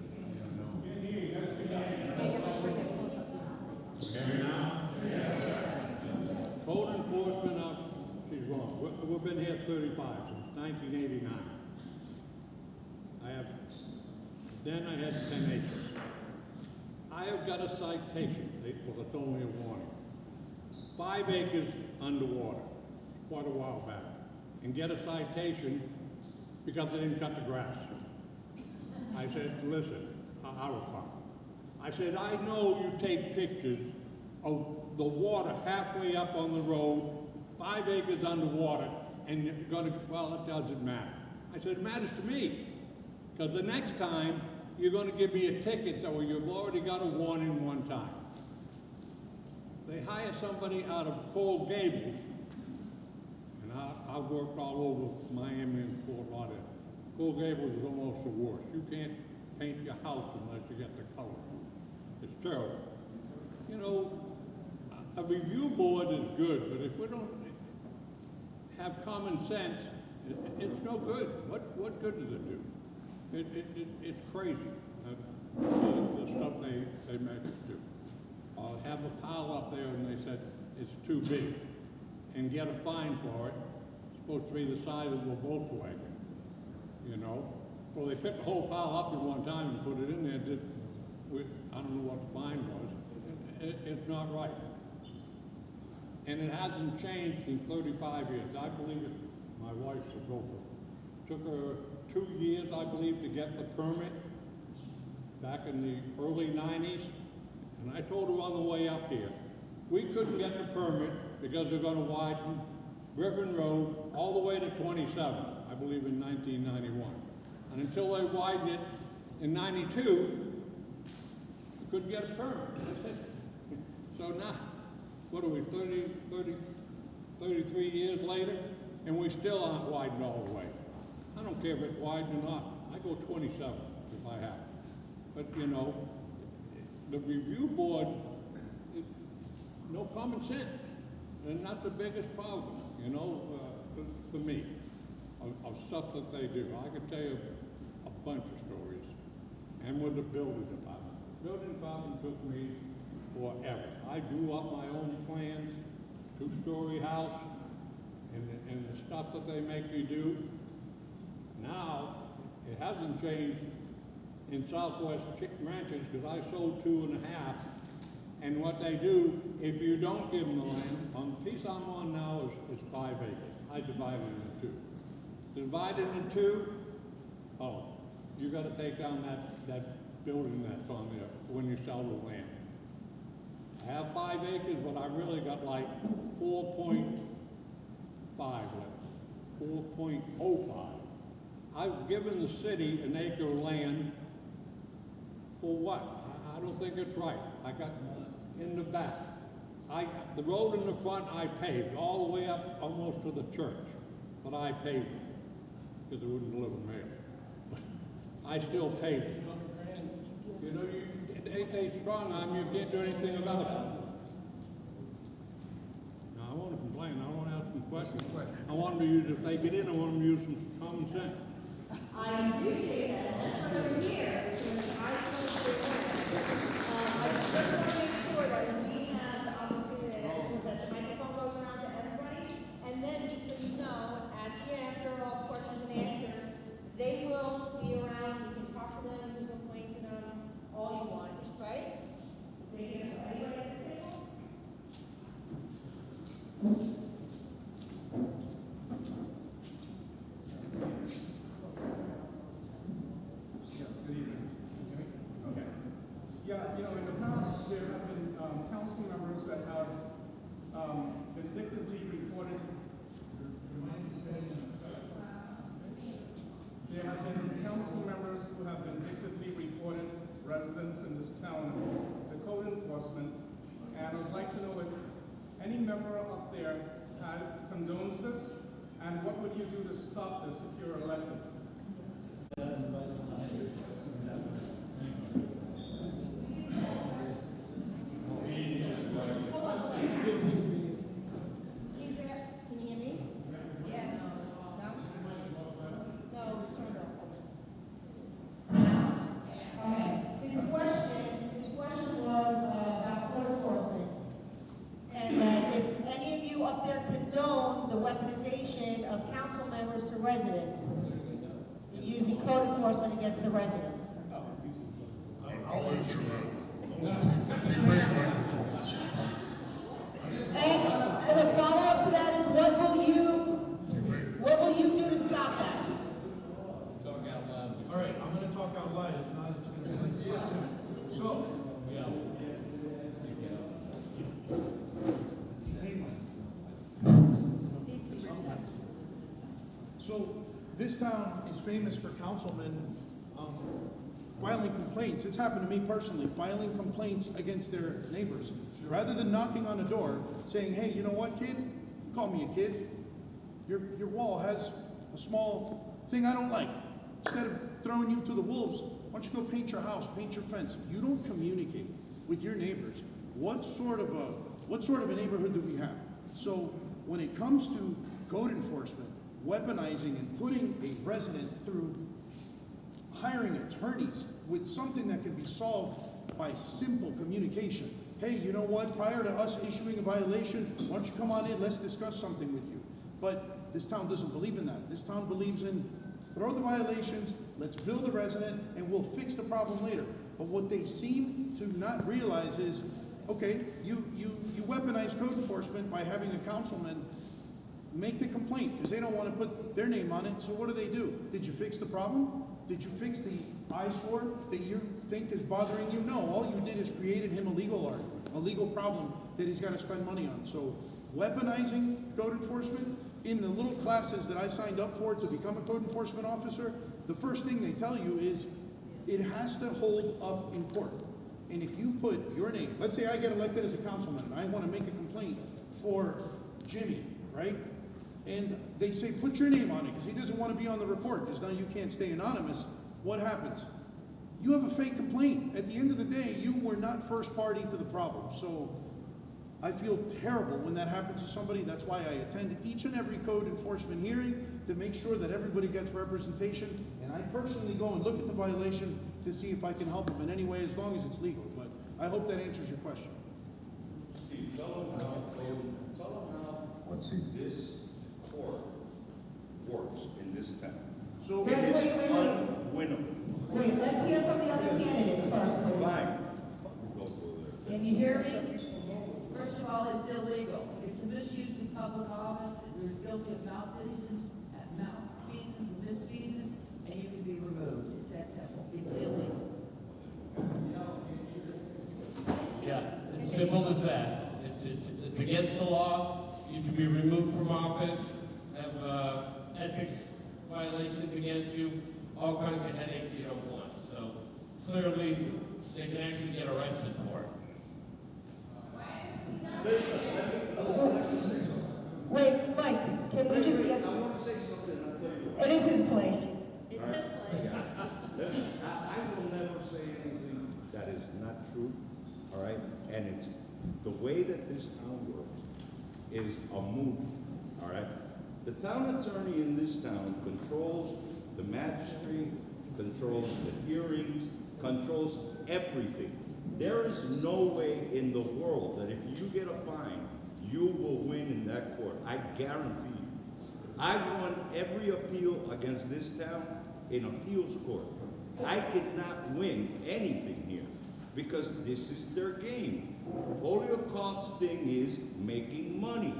Code enforcement, she's wrong. We've been here 35, since 1989. Then I had 10 acres. I have got a citation, well, it's only a warning. 5 acres underwater, quite a while back, and get a citation because I didn't cut the grass. I said, listen, I was fine. I said, I know you take pictures of the water halfway up on the road, 5 acres underwater, and you're gonna, well, it doesn't matter. I said, it matters to me, because the next time, you're gonna give me a ticket, or you've already got a warning one time. They hire somebody out of Coral Gables, and I've worked all over Miami and Fort Lauderdale. Coral Gables is almost the worst. You can't paint your house unless you get the color. It's terrible. You know, a review board is good, but if we don't have common sense, it's no good. What good does it do? It's crazy, the stuff they make it do. I'll have a pile up there and they said it's too big and get a fine for it. It's supposed to be the size of a Volkswagen, you know? Well, they picked the whole pile up at one time and put it in there. I don't know what the fine was. It's not right. And it hasn't changed in 35 years. I believe it, my wife's a gopher. Took her 2 years, I believe, to get the permit back in the early 90s. And I told her on the way up here, we couldn't get the permit because they're going to widen Griffin Road all the way to 27, I believe in 1991. And until they widened it in 92, we couldn't get a permit. So what are we, 33 years later, and we still aren't widened all the way. I don't care if it's wide or not. I go 27 if I have. But, you know, the review board, no common sense. And that's the biggest problem, you know, for me, of stuff that they do. I could tell you a bunch of stories. And with the building department. Building department took me forever. I drew up my own plans, 2-story house, and the stuff that they make you do. Now, it hasn't changed in SWRanches because I sold 2.5. And what they do, if you don't give them the land, on the piece I'm on now is 5 acres. I divided it into 2. Divided into 2, oh, you got to take down that building that's on there when you sell the land. I have 5 acres, but I really got like 4.5 left, 4.05. I've given the city an acre of land for what? I don't think it's right. I got in the back. The road in the front I paved all the way up almost to the church, but I paved it because they wouldn't live in there. I still paved it. You know, they strong on you, can't do anything about it. Now I want to complain. I want to ask them questions. I want them to use, if they get in, I want them to use some common sense. I appreciate that. That's why we're here. I just want to make sure that when we have the opportunity that the microphone goes around to everybody, and then just so you know, after all questions and answers, they will be around. You can talk to them, you can complain to them, all you want, right? Anybody at this table? Yes, good evening. Okay. Yeah, you know, in the past, there have been council members that have vindictively reported. There have been council members who have vindictively reported residents in this town to code enforcement, and I would like to know if any member up there condones this, and what would you do to stop this if you're elected? He's there. Can you hear me? Yeah. No? No, it was turned off. Okay. His question was about code enforcement. And that if any of you up there condone the weaponization of council members to residents, using code enforcement against the residents. I'll answer that. And the follow-up to that is what will you do to stop that? Talk out loud. All right, I'm going to talk out loud. If not, it's going to be like so. So this town is famous for councilmen filing complaints. It's happened to me personally, filing complaints against their neighbors. Rather than knocking on a door saying, hey, you know what, kid? Call me a kid. Your wall has a small thing I don't like. Instead of throwing you to the wolves, why don't you go paint your house, paint your fence? If you don't communicate with your neighbors, what sort of a neighborhood do we have? So when it comes to code enforcement, weaponizing and putting a resident through hiring attorneys with something that can be solved by simple communication. Hey, you know what? Prior to us issuing a violation, why don't you come on in, let's discuss something with you. But this town doesn't believe in that. This town believes in throw the violations, let's bill the resident, and we'll fix the problem later. But what they seem to not realize is, okay, you weaponize code enforcement by having a councilman make the complaint because they don't want to put their name on it. So what do? Did you fix the problem? Did you fix the eyesore that you think is bothering you? No, all you did is created him a legal problem that he's got to spend money on. So weaponizing code enforcement, in the little classes that I signed up for to become a code enforcement officer, the first thing they tell you is it has to hold up in court. and if you put your name, let's say I get elected as a councilman, and I want to make a complaint for Jimmy, right? And they say, put your name on it, because he doesn't want to be on the report, because now you can't stay anonymous. What happens? You have a fake complaint. At the end of the day, you were not first party to the problem. So I feel terrible when that happens to somebody. That's why I attend each and every code enforcement hearing to make sure that everybody gets representation. And I personally go and look at the violation to see if I can help them in any way, as long as it's legal. But I hope that answers your question. Steve, tell them how this court works in this town. So Wait, It is wait. unwinnable. Wait, let's hear from the other candidates first, please. Fine. Go there. Can you hear me? First of all, it's illegal. It's a misuse of public office. You're guilty of malfeasance, and misfeasance, and you can be removed. It's that simple. It's illegal. Yeah, it's simple as that. It's against the law. You can be removed from office, have ethics violations against you, all kinds of headaches you don't want. So clearly, they can actually get arrested for it. Wait, Mike, can we just get... I want to say something, I'll tell you. It is his place. It's his place. I will never say anything that is not true, all right? And it's, the way that this town works is a movie, all right? The town attorney in this town controls the magistrate, controls the hearings, controls everything. There is no way in the world that if you get a fine, you will win in that court. I guarantee you. I've won every appeal against this town in appeals court. I could not win anything here because this is their game. Polyakov's thing is making money.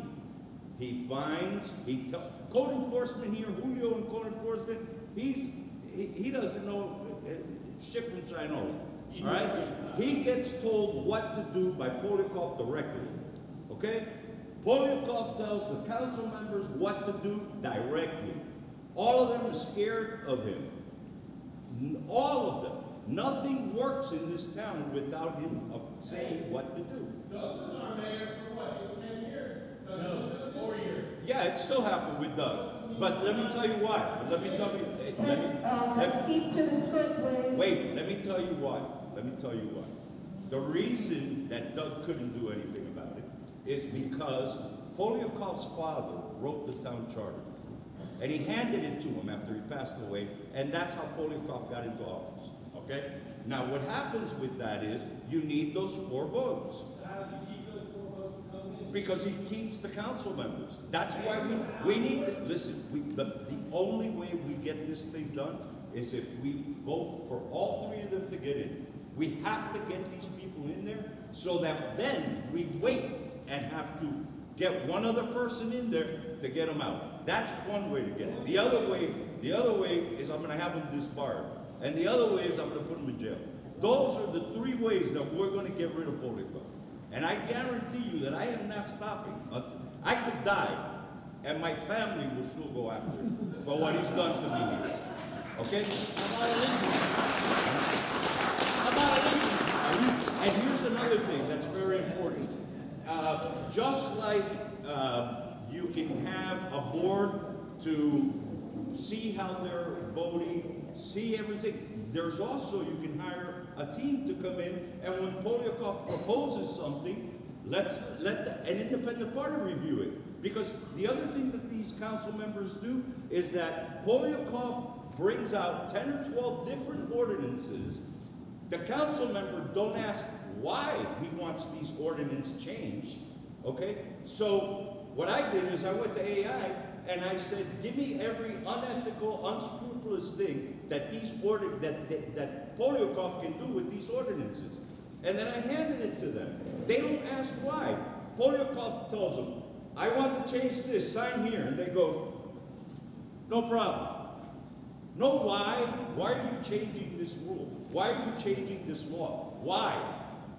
He fines, code enforcement here, Julio in code enforcement, he doesn't know shit from Chinola, all right? He gets told what to do by Polyakov directly, okay? Polyakov tells the council members what to do directly. All of them are scared of him. All of them. Nothing works in this town without him saying what to do. Doug was our mayor for what, 10 years? No, 4 years. Yeah, it still happened with Doug. But let me tell you why. Let's keep to the script, please. Wait, let me tell you why. The reason that Doug couldn't do anything about it is because Polyakov's father wrote the town charter. And he handed it to him after he passed away, and that's how Polyakov got into office, okay? Now, what happens with that is you need those 4 votes. How does he keep those 4 votes from coming in? Because he keeps the council members. That's why we need to, listen, the only way we get this thing done is if we vote for all 3 of them to get in. We have to get these people in there so that then we wait and have to get one other person in there to get them out. That's one way to get it. The other way is I'm gonna have them disbarred. And the other way is I'm gonna put them in jail. Those are the 3 ways that we're gonna get rid of Polyakov. And I guarantee you that I am not stopping. I could die, and my family will still go after him for what he's done to me here. Okay? And here's another thing that's very important. Just like you can have a board to see how they're voting, see everything, there's also, you can hire a team to come in, and when Polyakov proposes something, let an independent party review it. Because the other thing that these council members do is that Polyakov brings out 10 or 12 different ordinances. The council member don't ask why he wants these ordinances changed, okay? So what I did is I went to AI and I said, give me every unethical, unscrupulous thing that that Polyakov can do with these ordinances. And then I handed it to them. They don't ask why. Polyakov tells them, I want to change this, sign here. And they go, no problem. No, why? Why are you changing this rule? Why are you changing this law? Why?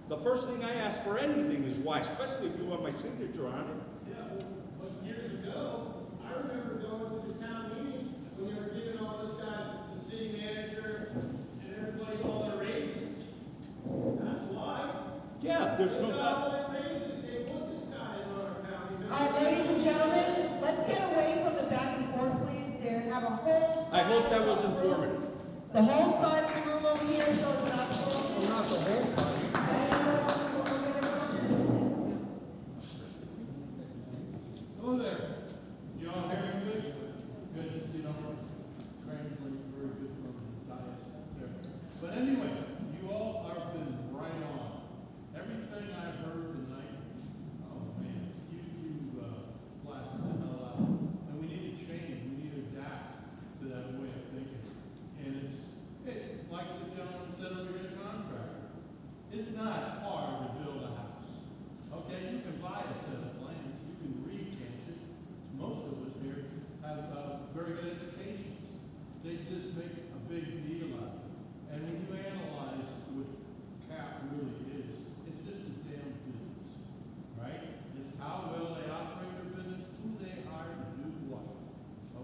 The first thing I ask for anything is why, especially if you want my signature on it. Yeah, but years ago, I remember going to the town meetings when they were giving all those guys, the city manager, and everybody all their raises. That's why. There's no. All right, ladies and gentlemen, let's get away from the back and forth, please. There, have a whole. I hope that was informative. The whole side of the room over here, so it's not so. Well, not the whole party. Hello there. You all hearing good? Good, you know, translate very good from the diets there. But anyway, you all have been right on. Everything I've heard tonight, oh man, you blasted the hell out. And we need to change, we need to adapt to that way of thinking. And it's like the gentleman said over in the contractor. It's not hard to build a house. Okay, you can buy a set of plans, you can read, can't you? Most of us here have very good educations. They just make a big deal out of it. And when you analyze what CAP really is, it's just a damn business, right? It's how well they operate their business, who they hire to do what.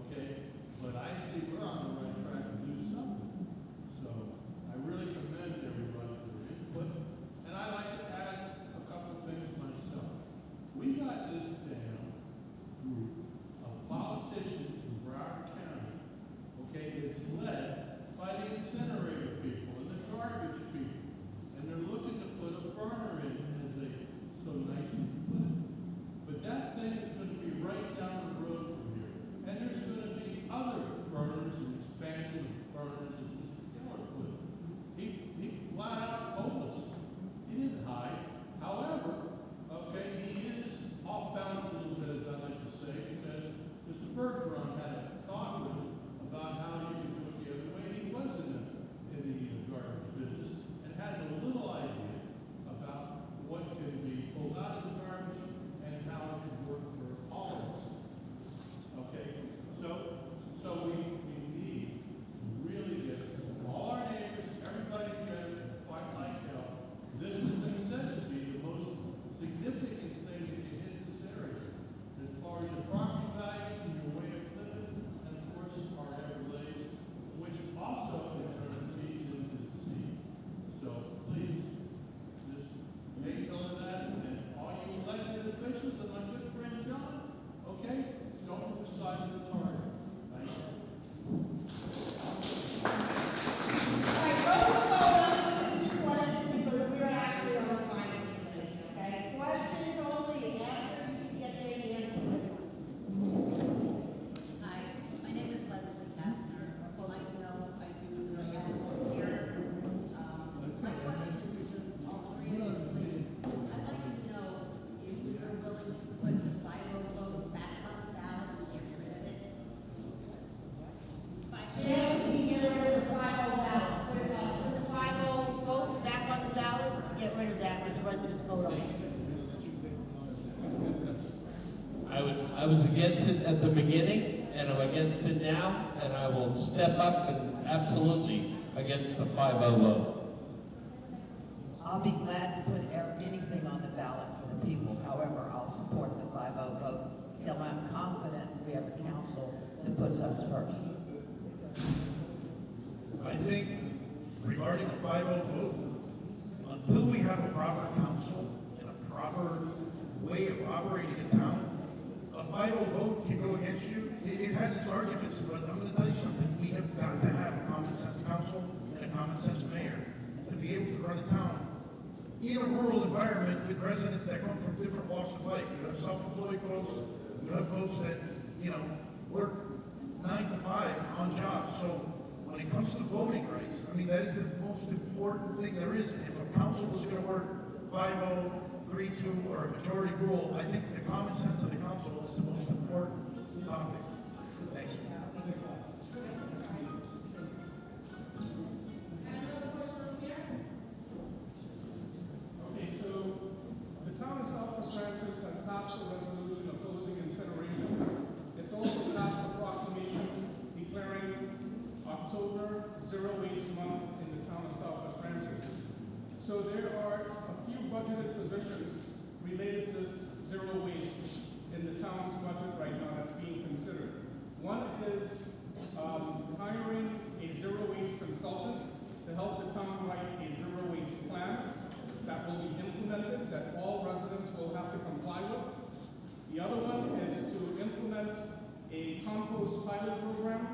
Okay? But I see we're on the right track to do something. So I really commend everybody for their input. And I'd like to add a couple of things myself. We got this damn group of politicians in Broward County, okay, it's led by the incinerator people and the garbage people. And they're looking to put a burner in, as they so nicely put it. But that thing is going to be right down the road from here. And there's going to be other burners and expansion of burners, as Mr. Keller put it. He flat out told us. He didn't hide. However, okay, he is off balance a little bit, as I like to say, because Mr. Bergeron had a talk with him about how you can do it the other way. He was in the garbage business and has a little idea about what can be pulled out of the garbage and how it can work for all of us. Okay, so we need to really get all our neighbors, everybody together, fight like hell. This has been said to be the most significant thing that you hit in this area, as far as your property values and your way of living, and of course our Everglades, which also in turn feeds into the sea. So please, just take note of that, and all you elected officials and my good friend John, okay, don't lose sight of the target. Thank you. All right, those vote on these questions because we're actually on time constraint, okay? Questions only after you get their answer. Hi, my name is Leslie Kastner. Like you know, I do the SWRanches here. My question to all three of you, please. I'd like to know if you're willing to put the 5-0 vote back on the ballot and get rid of it. Yes, we get rid of the 5-0 ballot. Put the 5-0 vote back on the ballot to get rid of that when the residents vote on it. I was against it at the beginning, and I'm against it now, and I will step up and absolutely against the 5-0 vote. I'll be glad to put anything on the ballot for the people. However, I'll support the 5-0 vote till I'm confident we have a council that puts us first. I think regarding the 5-0 vote, until we have a proper council and a proper way of operating a town, a 5-0 vote can go against you. It has its arguments, but I'm going to tell you something. We have got to have a common sense council and a common sense mayor to be able to run a town in a rural environment with residents that come from different walks of life. You have self-employed folks, you have folks that, work 9 to 5 on jobs. So when it comes to voting rights, I mean, that is the most important thing there is. If a council was going to work 5-0, 3-2, or a majority rule, I think the common sense of the council is the most important topic. Thanks. Okay, so the town of SWRanches has passed a resolution opposing incineration. It's also passed a proclamation declaring October Zero Waste Month in the town of SWRanches. So there are a few budgeted positions related to zero waste in the town's budget right now that's being considered. One is hiring a zero waste consultant to help the town write a zero waste plan that will be implemented implemented that all residents will have to comply with. The other one is to implement a compost pilot program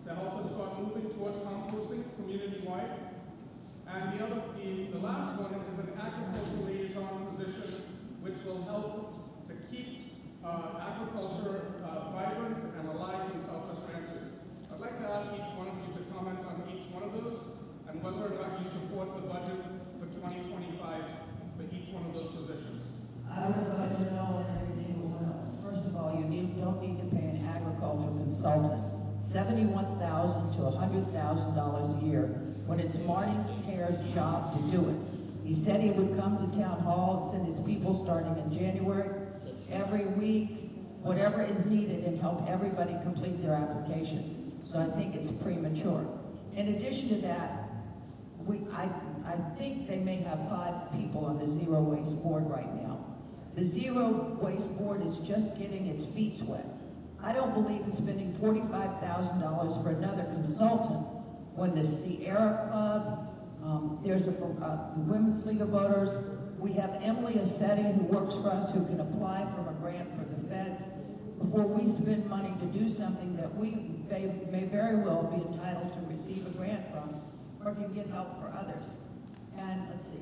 to help us start moving towards composting community-wide. And the last one is an agricultural liaison position, which will help to keep agriculture vibrant and alive in Southwest Ranches. I'd like to ask each one of you to comment on each one of those and whether or not you support the budget for 2025 for each one of those positions. I would vote no on every single one of them. First of all, don't need to pay an agricultural consultant $71,000 to $100,000 a year when it's Marty Care's job to do it. He said he would come to town hall and send his people starting in January every week, whatever is needed, and help everybody complete their applications. So I think it's premature. In addition to that, I think they may have 5 people on the Zero Waste Board right now. The Zero Waste Board is just getting its feet wet. I don't believe in spending $45,000 for another consultant when the Sierra Club, there's the Women's League of Voters. We have Emily Assetti, who works for us, who can apply for a grant for the feds before we spend money to do something that we may very well be entitled to receive a grant from or can get help for others. And let's see,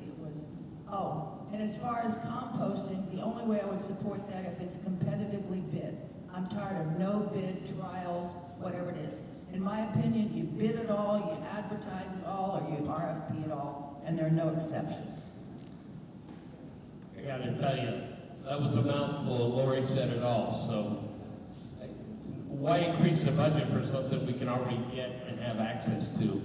and as far as composting, the only way I would support that if it's competitively bid. I'm tired of no bid trials, whatever it is. In my opinion, you bid it all, you advertise it all, or you RFP it all, and there are no exceptions. I gotta tell you, that was a mouthful. Lori said it all. So why increase the budget for something we can already get and have access to?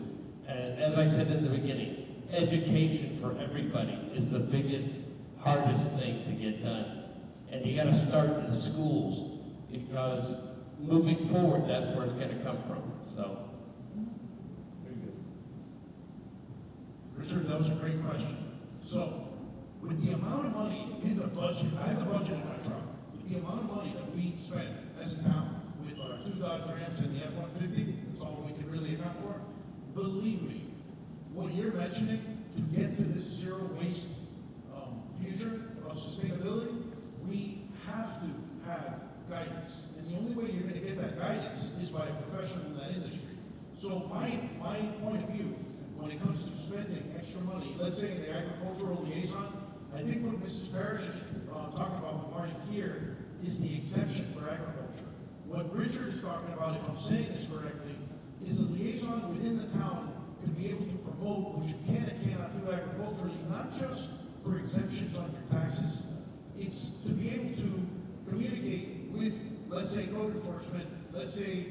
And as I said in the beginning, education for everybody is the biggest, hardest thing to get done. And you gotta start in the schools, because moving forward, that's where it's gonna come from. So, very good. Richard, that was a great question. So, with the amount of money in the budget, I have the budget in my truck. With the amount of money that we spend as a town with our 2 Dodge Rams and the F-150, that's all we can really account for. Believe me, what you're mentioning to get to this zero waste future of sustainability, we have to have guidance. And the only way you're going to get that guidance is by a professional in that industry. So my point of view, when it comes to spending extra money, let's say the agricultural liaison, I think what Mrs. Parrish is talking about with Marty here is the exemption for agriculture. What Richard is talking about, if I'm saying this correctly, is a liaison within the town to be able to promote what you can and cannot do agriculturally, not just for exemptions on your taxes. It's to be able to communicate with, let's say, code enforcement, let's say,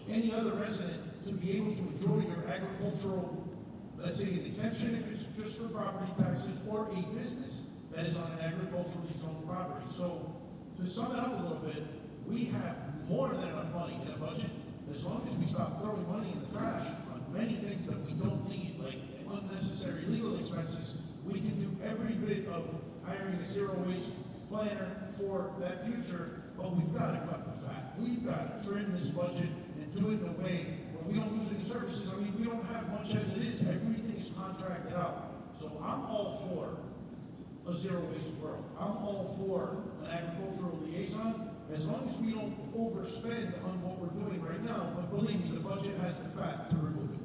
any other resident, to be able to enjoy your agricultural, let's say, an exemption if it's just for property taxes, or a business that is on an agriculturally zoned property. So, to sum it up a little bit, we have more than enough money in a budget, as long as we stop throwing money in the trash on many things that we don't need, like unnecessary legal expenses. We can do every bit of hiring a zero waste planner for that future, but we've got to cut the fat. We've got to trim this budget and do it in a way where we don't lose any services. I mean, we don't have much as it is. Everything is contracted out. So I'm all for a zero waste world. I'm all for an agricultural liaison, as long as we don't overspend on what we're doing right now. But believe me, the budget has the fat to remove it.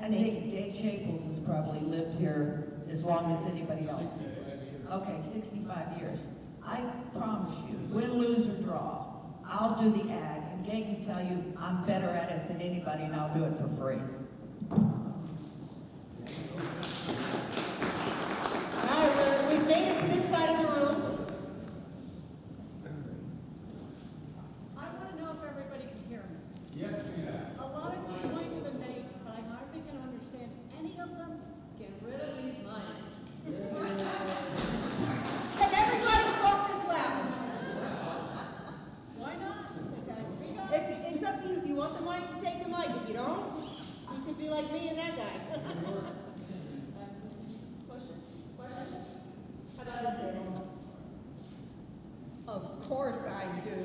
And Dave Chapels has probably lived here as long as anybody else. Okay, 65 years. I promise you, win, lose, or draw, I'll do the ag, and Gay can tell you I'm better at it than anybody, and I'll do it for free. Now, we've made it to this side of the room. I want to know if everybody can hear me. Yes, we have. A lot of good points have been made, but I hardly can understand any of them. Get rid of these mics. Can everybody talk this loud? Why not? It's up to you. If you want the mic, you take the mic. If you don't, you could be like me and that guy. Questions? How about this? Of course I do.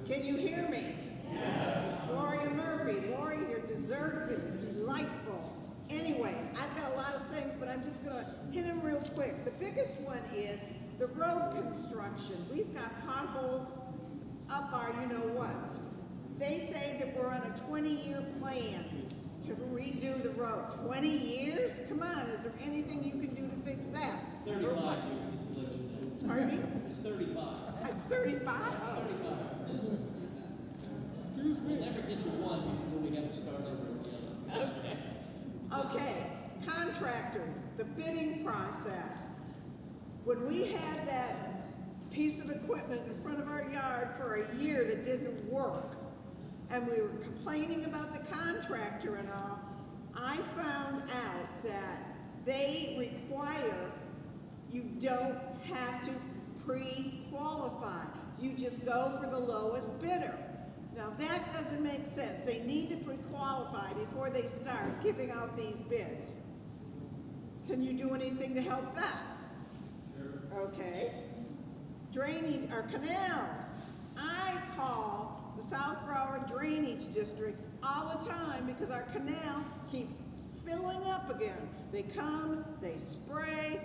Can you hear me? Yes. Gloria Murphy. Lori, your dessert is delightful. Anyways, I've got a lot of things, but I'm I'm just gonna hit them real quick. The biggest one is the road construction. We've got potholes up our you-know-whats. They say that we're on a 20-year plan to redo the road. 20 years? Come on, is there anything you can do to fix that? 35 years, just to let you know. Pardon me? It's 35. It's 35? Oh. 35. Excuse me. We'll never get to one before we have to start over again. Okay. Okay, contractors, the bidding process. When we had that piece of equipment in front of our yard for a year that didn't work, and we were complaining about the contractor and all, I found out that they require you don't have to pre-qualify. You just go for the lowest bidder. Now that doesn't make sense. They need to pre-qualify before they start giving out these bids. Can you do anything to help that? Sure. Okay. Drainage or canals. I call the South Broward Drainage District all the time because our canal keeps filling up again. They come, they spray,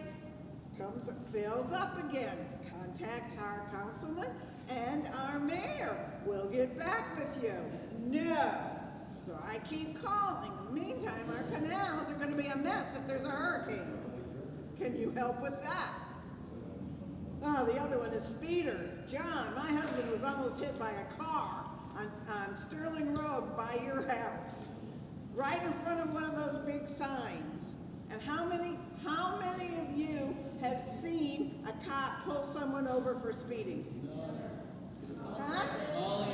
fills up again. Contact our councilman and our mayor. We'll get back with you. No. So I keep calling. In the meantime, our canals are going to be a mess if there's a hurricane. Can you help with that? Oh, the other one is speeders. John, my husband was almost hit by a car on Sterling Road by your house, right in front of one of those big signs. And how many of you have seen a cop pull someone over for speeding? Huh? All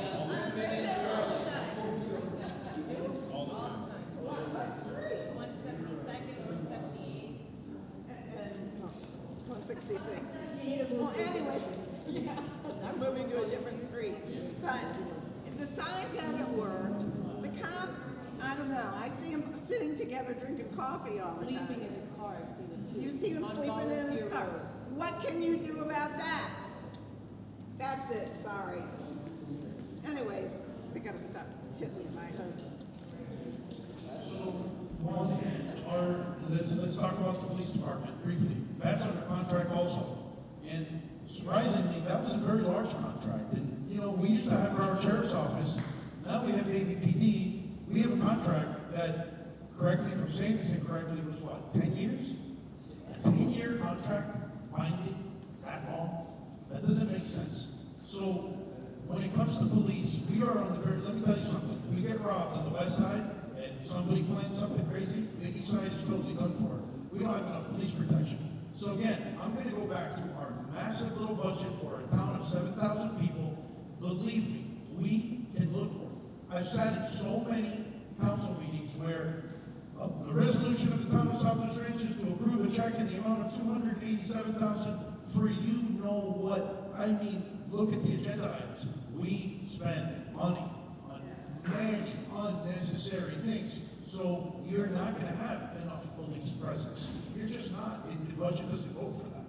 minutes early. What street? 172nd, 178. And 166. Well, anyways, yeah, I'm moving to a different street. But the signs haven't worked. The cops, I don't know. I see them sitting together drinking coffee all the time. Sleeping in his car, I've seen him too. You see him sleeping in his car. What can you do about that? That's it, sorry. Anyways, they gotta stop hitting my husband. Let's talk about the police department briefly. That's under contract also. And surprisingly, that was a very large contract. And, you know, we used to have our sheriff's office. Now we have the AVPD. We have a contract that, correct me if I'm saying this incorrectly, was what, 10 years? A 10-year contract binding that long? That doesn't make sense. So when it comes to police, we are on the very, let me tell you something. If we get robbed on the west side and somebody plans something crazy, the east side is totally done for. We don't have enough police protection. So again, I'm going to go back to our massive little budget for a town of 7,000 people. Believe me, we can look for it. I've sat in so many council meetings where the resolution of the town of SWRanches to approve a check in the amount of $287,000 for you know what. I mean, look at the agenda items. We spend money on many unnecessary things. So you're not going to have enough police presence. You're just not. The budget doesn't go for that.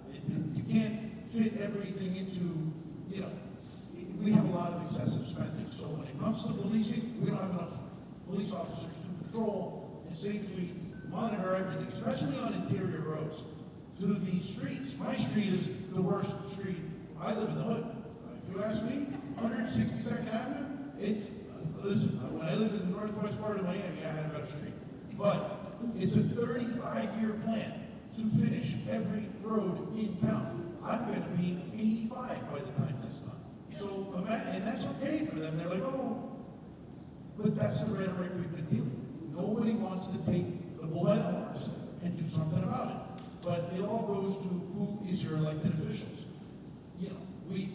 You can't fit everything into, you know, we have a lot of excessive spending. So when it comes to policing, we don't have enough police officers to patrol and safely monitor everything, especially on interior roads. To the streets, my street is the worst street. I live in the hood. If you ask me, 162nd Avenue, it's, listen, when I lived in the northwest part of Miami, I had a better street. But it's a 35-year plan to finish every road in town. I'm going to be 85 by the time that's done. So, and that's okay for them. They're like, oh, but that's the rhetoric we've been dealing with. Nobody wants to take the bull by the horse and do something about it. But it all goes to who is your elected officials. You know, we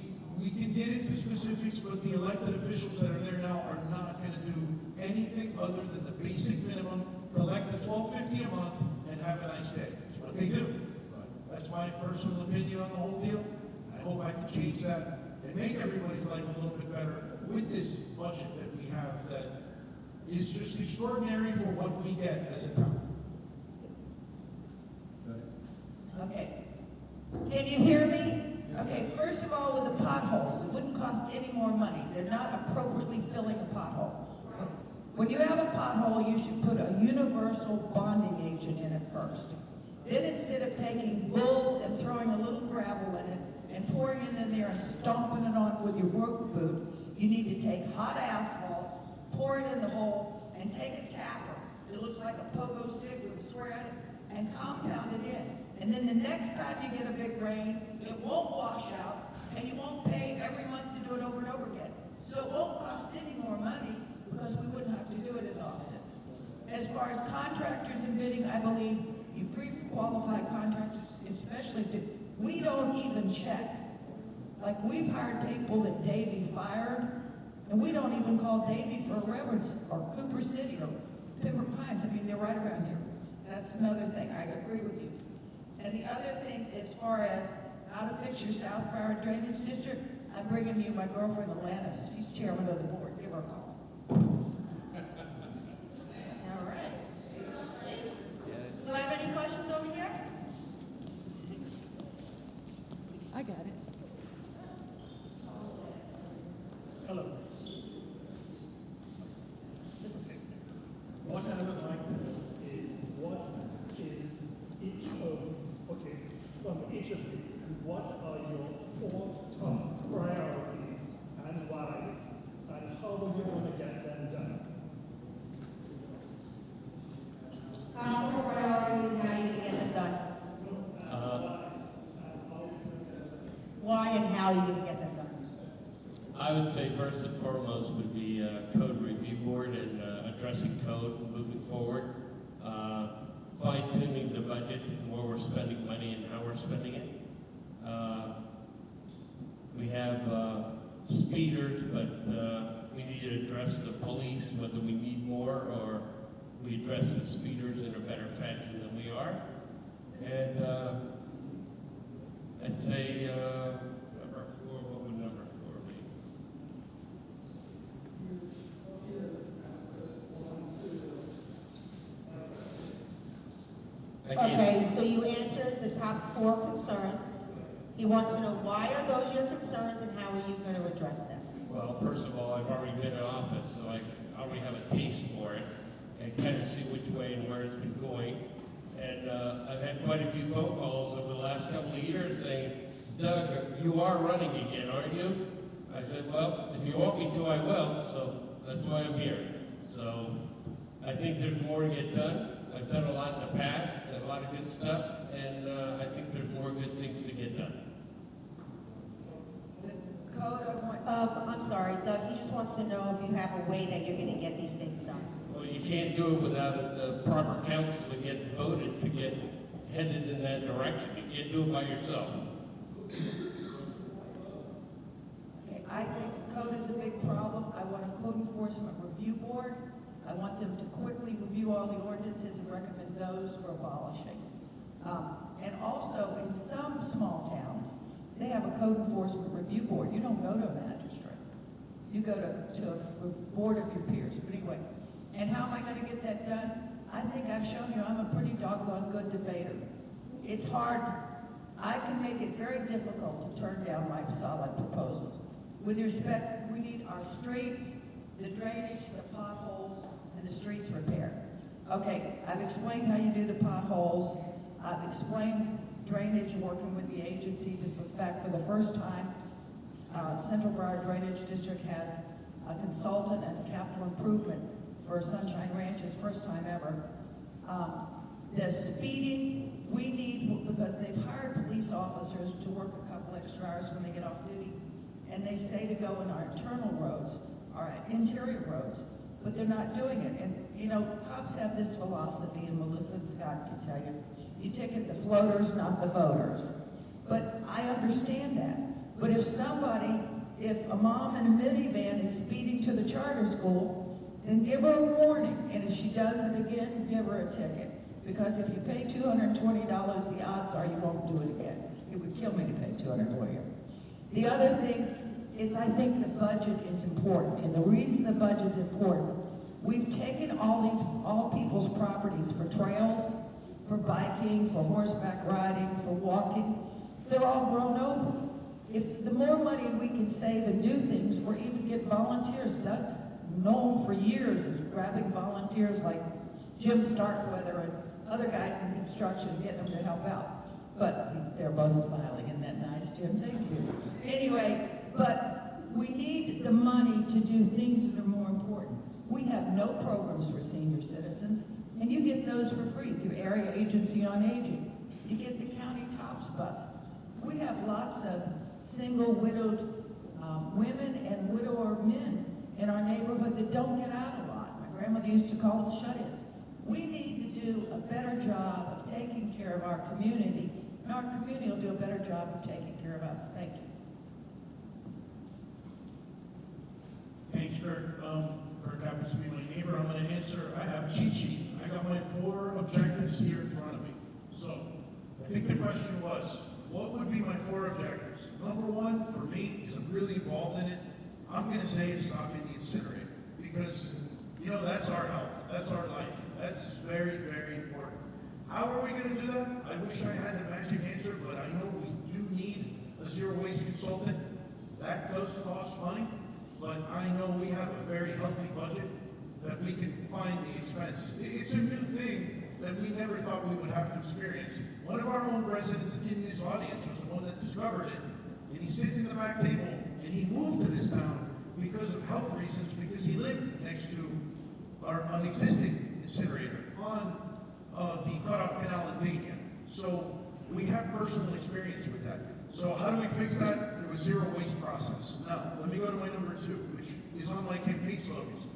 can get into specifics, but the elected officials that are there now are not going to do anything other than the basic minimum, collect the $12.50 a month, and have a nice day. That's what they do. But that's my personal opinion on the whole deal. I hope I can change that and make everybody's life a little bit better with this budget that we have that is just extraordinary for what we get as a town. Okay. Can you hear me? Okay, first of all, with the potholes, it wouldn't cost any more money. They're not appropriately filling a pothole. When you have a pothole, you should put a universal bonding agent in it first. Then instead of taking bull and throwing a little gravel in it and pouring it in there and stomping it on with your work boot, you need to take hot asphalt, pour it in the hole, and take a tapper. It looks like a pogo stick with a square in it, and compound it in. And then the next time you get a big rain, it won't wash out, and you won't pay every month to do it over and over again. So it won't cost any more money because we wouldn't have to do it as often. As far as contractors and bidding, I believe you pre-qualify contractors, especially we don't even check. Like we've hired people that Davy fired, and we don't even call Davy for a reference, or Cooper City, or Pembroke Pines. I mean, they're right around here. That's another thing. I agree with you. And the other thing, as far as how to fix your South Broward Drainage District, I'm bringing you my girlfriend, Alanis. She's chairman of the board. Give her a call. All right. Do I have any questions over here? I got it. Hello. What I would like to know is what is each of, okay, from each of these, what are your 4 top priorities and why, and how are you going to get them done? Top priorities and how you get them done. Why and how you going to get them done? I would say first and foremost would be code review board and addressing code moving forward, fine-tuning the budget and where we're spending money and how we're spending it. We have speeders, but we need to address the police, whether we need more or we address the speeders in a better fashion than we are. And I'd say number 4, what would number 4 be? Okay, so you answered the top 4 concerns. He wants to know why are those your concerns and how are you going to address them? Well, first of all, I've already been in office, so I already have a taste for it and kind of see which way and where it's been going. And I've had quite a few phone calls over the last couple of years saying, Doug, you are running again, aren't you? I said, well, if you want me to, I will, so that's why I'm here. So I think there's more to get done. I've done a lot in the past, a lot of good stuff, and I think there's more good things to get done. The code I want. I'm sorry, Doug, he just wants to know if you have a way that you're going to get these things done. Well, you can't do it without the proper council to get voted to get headed in that direction. You can't do it by yourself. Okay, I think code is a big problem. I want a code enforcement review board. I want them to quickly review all the ordinances and recommend those for abolishing. And also, in some small towns, they have a code enforcement review board. You don't go to a magistrate. You go to a board of your peers. But anyway, and how am I going to get that done? I think I've shown you I'm a pretty doggone good debater. It's hard. I can make it very difficult to turn down my solid proposals. With respect, we need our streets, the drainage, the potholes, and the streets repaired. Okay, I've explained how you do the potholes. I've explained drainage and working with the agencies. In fact, for the first time, Central Broward Drainage District has a consultant and capital improvement for Sunshine Ranches, first time ever. The speeding, we need, because they've hired police officers to work a couple extra hours when they get off duty, and they say to go in our internal roads, our interior roads, but they're not doing it. And, you know, cops have this philosophy, and Melissa and Scott can tell you ticket the floaters, not the voters. But I understand that. But if a mom in a minivan is speeding to the charter school, then give her a warning. And if she does it again, give her a ticket. Because if you pay $220, the odds are you won't do it again. It would kill me to pay $220. The other thing is I think the budget is important. And the reason the budget is important, we've taken all people's properties for trails, for biking, for horseback riding, for walking. They're all grown over. If the more money we can save and do things, or even get volunteers, Doug's known for years as grabbing volunteers like Jim Starkweather and other guys in construction, getting them to help out. But they're both smiling, isn't that nice, Jim? Thank you. Anyway, but we need the money to do things that are more important. We have no programs for senior citizens, and you get those for free through Area Agency on Aging. You get the county TOPS bus. We have lots of single widowed women and widower men in our neighborhood that don't get out a lot. My grandmother used to call them shut-ins. We need to do a better job of taking care of our community, and our community will do a better job of taking care of us. Thank you. Thanks, Kirk. Kirk happens to be my neighbor. I'm going to answer. I have a cheat sheet. I got my 4 objectives here in front of me. So, I think the question was, what would be my 4 objectives? Number 1, for me, because I'm really involved in it, I'm going to say it's stopping the incinerator. Because, you know, that's our health. That's our life. That's very, very important. How are we going to do that? I wish I had the magic answer, but I know we do need a zero waste consultant. That does cost money, but I know we have a very healthy budget that we can find the expense. It's a new thing that we never thought we would have to experience. One of our own residents in this audience was the one that discovered it, and he's sitting in the back table, and he moved to this town because of health reasons, because he lived next to an existing incinerator on the Cutoff Canal in Dania. So we have personal experience with that. So how do we fix that? Through a zero waste process. Now, let me go to my number 2, which is on my campaign slogans.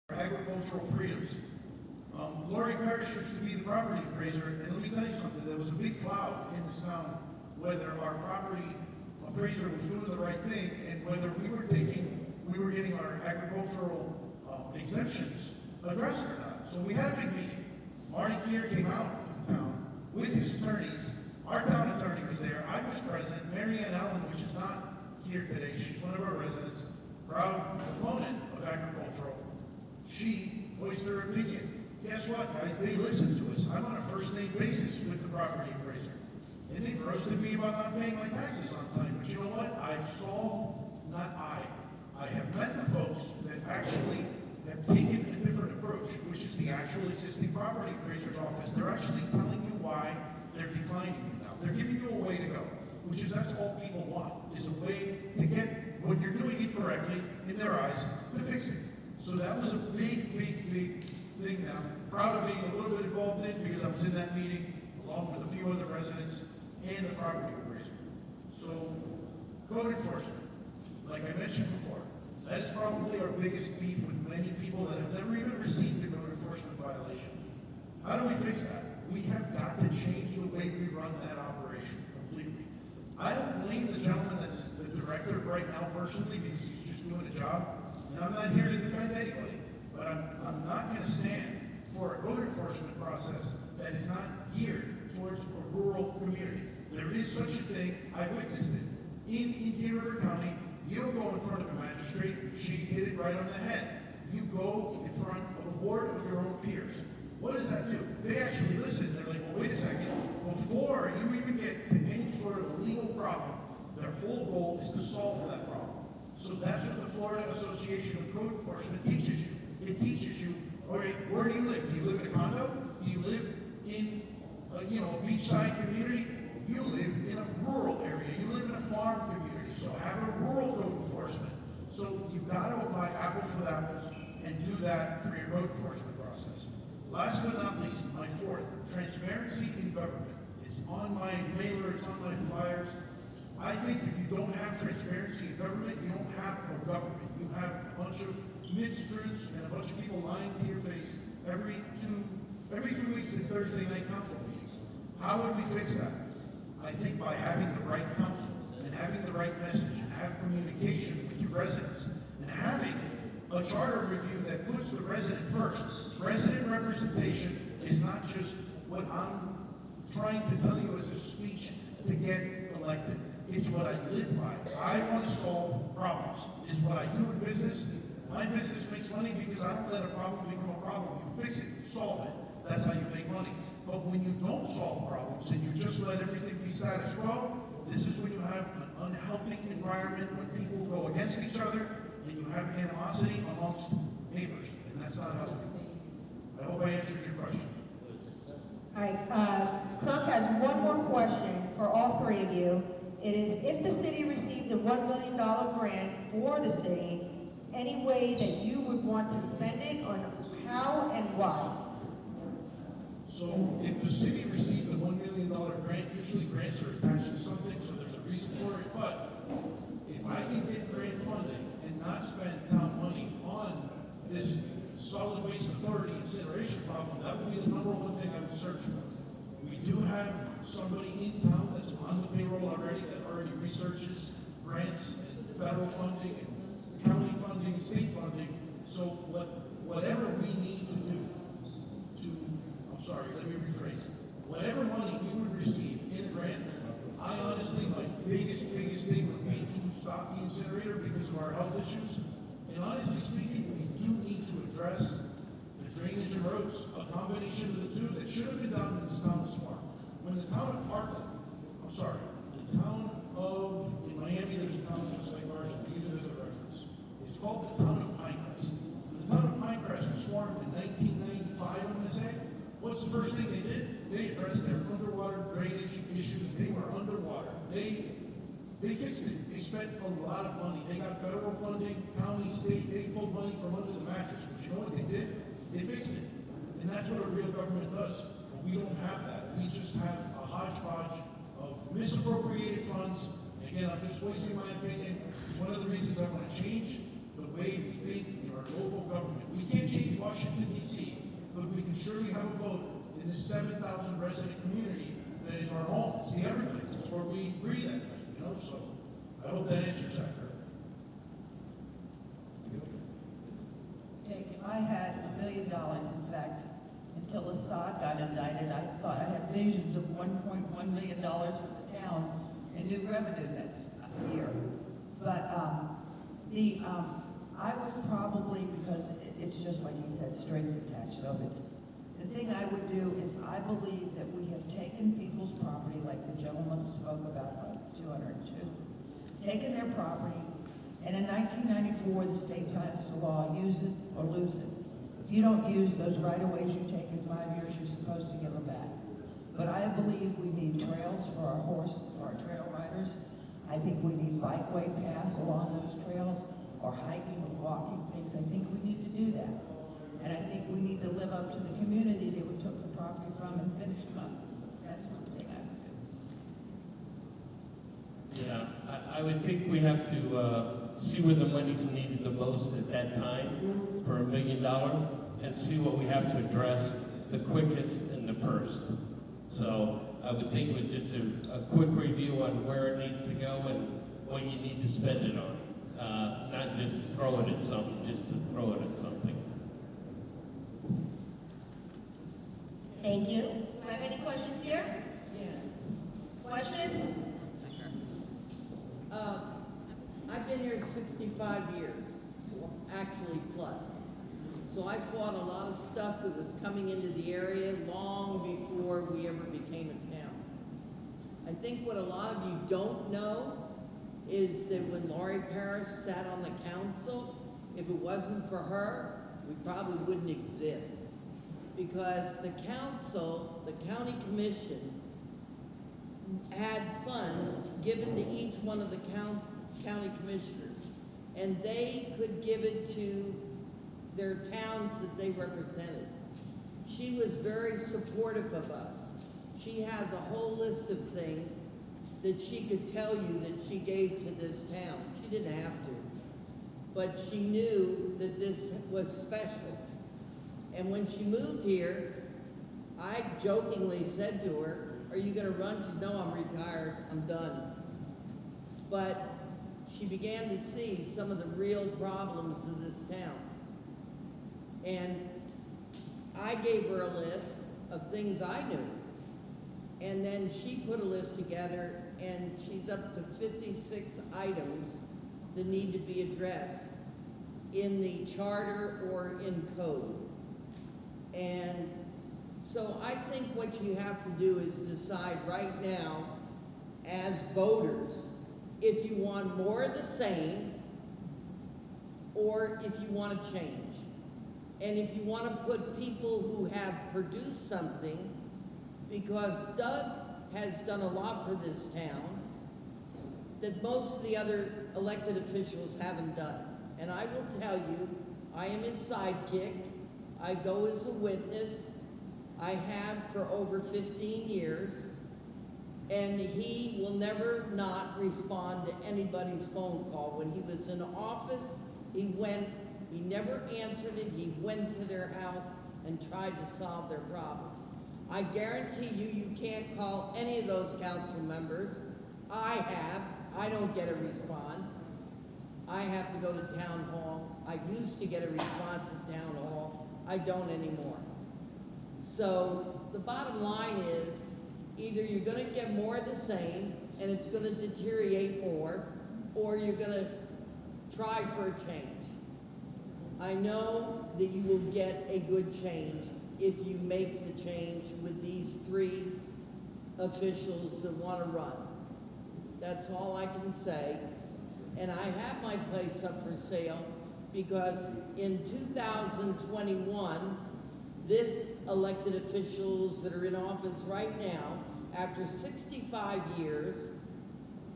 Agricultural freedoms. Lori Parrish used to be the property appraiser, and let me tell you something, there was a big cloud in this town whether our property appraiser was doing the right thing and whether we were getting our agricultural exemptions addressed or not. So we had a big meeting. Marty Keir came out to the town with his attorneys. Our town attorney was there. I was present. Mary Ann Allen, which is not here today, she's one of our residents, proud opponent of agricultural. She voiced her opinion. Guess what, guys? They listened to us. I'm on a first-name basis with the property appraiser. And they roasted me about not paying my taxes on time. But you know what? I've solved, not I have met the folks that actually have taken a different approach, which is the actual existing property appraiser's office. They're actually telling you why they're declining you now. They're giving you a way to go, which is that's all people want, is a way to get what you're doing incorrectly in their eyes to fix it. So that was a big, big, big thing that I'm proud of being a little bit involved in because I was in that meeting along with a few other residents and the property appraiser. So, code enforcement, like I mentioned before, that is probably our biggest beef with many people that have never even received a code enforcement violation. How do we fix that? We have got to change the way we run that operation completely. I don't blame the gentleman that's the director right now personally because he's just doing a job, and I'm not here to defend anybody, but I'm not going to stand for a code enforcement process that is not geared towards a rural community. There is such a thing. I witnessed it. In Indian River County, you don't go in front of a magistrate. She hit it right on the head. You go in front of a board of your own peers. What does that do? They actually listen. They're like, well, wait a second. Before you even get to any sort of a legal problem, their whole goal is to solve that problem. So that's what the Florida Association of Code Enforcement teaches you. It teaches you, all right, where do you live? Do you live in a condo? Do you live in a beachside community? You live in a rural area. You live in a farm community. So have a rural code enforcement. So you've got to apply apples with apples and do that for your code enforcement process. Last but not least, my 4th, transparency in government. It's on my mailer, it's on my flyers. I think if you don't have transparency in government, you don't have no government. You have a bunch of mistruths and a bunch of people lying to your face every two weeks in Thursday night council meetings. How would we fix that? I think by having the right counsel and having the right message and have communication with your residents and having a charter review that puts the resident first. Resident representation is not just what I'm trying to tell you as a speech to get elected. It's what I live by. I want to solve problems. It's what I do in business. My business makes money because I don't let a problem become a problem. You fix it, you solve it. That's how you make money. But when you don't solve problems and you just let everything be status quo, this is when you have an unhealthy environment, when people go against each other, and you have animosity amongst neighbors, and that's not healthy. I hope I answered your question. All right, Kirk has one more question for all three of you. It is, if the city received a $1 million grant for the city, any way that you would want to spend it, on how and why? So if the city received a $1 million grant, usually grants are attached to something, so there's a reason for it. But if I can get grant funding and not spend town money on this solid waste authority incineration problem, that would be the number one thing I would search for. We do have somebody in town that's on the payroll already that already researches grants and federal funding and county funding, state funding. So whatever we need to do let me rephrase. Whatever money we would receive in a grant, I honestly, my biggest thing would be to stop the incinerator because of our health issues. And honestly speaking, we do need to address the drainage and roads, a combination of the two that should have been done in this town this far. When the town of Parkland, in Miami, there's a town just like ours, we use it as a reference. It's called the town of Pinecrest. The town of Pinecrest was formed in 1995, I'm going to say. What's the first thing they did? They addressed their underwater drainage issues. They were underwater. They fixed it. They spent a lot of money. They got federal funding, county, state. They pulled money from under the mattress. But you know what they did? They fixed it. And that's what a real government does. But we don't have that. We just have a hodgepodge of misappropriated funds. And again, I'm just voicing my opinion. It's one of the reasons I want to change the way we think in our local government. We can't change Washington, D.C., but we can surely have a vote in this 7,000 resident community that is our home. It's the Everglades. It's where we breathe at night, you know? So I hope that answers that, Kurt. Jake, if I had $1 million, in fact, until Assad got indicted, I thought I had visions of $1.1 million for the town in new revenue next year. But I would probably, because it's just like he said, strings attached. So the thing I would do is I believe that we have taken people's property, like the gentleman spoke about on 202, taken their property, and in 1994 the state passed a law, use it or lose it. If you don't use those right-of-ways you take in 5 years, you're supposed to give them back. But I believe we need trails for our trail riders. I think we need bikeway paths along those trails, or hiking or walking things. I think we need to do that. And I think we need to live up to the community that we took the property from and finish them up. That's one thing I would do. Yeah, I would think we have to see where the money's needed the most at that time for $1 million and see what we have to address the quickest and the first. So I would think with just a quick review on where it needs to go and what you need to spend it on. Not just throw it at something, just to throw it at something. Thank you. Do I have any questions here? Question? I've been here 65 years, actually plus. So I fought a lot of stuff that was coming into the area long before we ever became a town. I think what a lot of you don't know is that when Laurie Parrish sat on the council, if it wasn't for her, we probably wouldn't exist. Because the council, the county commission, had funds given to each one of the county commissioners, and they could give it to their towns that they represented. She was very supportive of us. She has a whole list of things that she could tell you that she gave to this town. She didn't have to, but she knew that this was special. And when she moved here, I jokingly said to her, "Are you gonna run?" She said, "No, I'm retired, I'm done." But she began to see some of the real problems of this town. And I gave her a list of things I knew. And then she put a list together, and she's up to 56 items that need to be addressed in the charter or in code. And so I think what you have to do is decide right now, as voters, if you want more of the same, or if you want to change. And if you want to put people who have produced something because Doug has done a lot for this town that most of the other elected officials haven't done. And I will tell you, I am his sidekick. I go as a witness. I have for over 15 years. And he will never not respond to anybody's phone call. When he was in office, he never answered it. He went to their house and tried to solve their problems. I guarantee you, you can't call any of those council members. I don't get a response. I have to go to town hall. I used to get a response at town hall. I don't anymore. So the bottom line is, either you're gonna get more of the same and it's gonna deteriorate more, or you're gonna try for a change. I know that you will get a good change if you make the change with these three officials that want to run. That's all I can say. And I have my place up for sale because in 2021, this elected officials that are in office right now, after 65 years,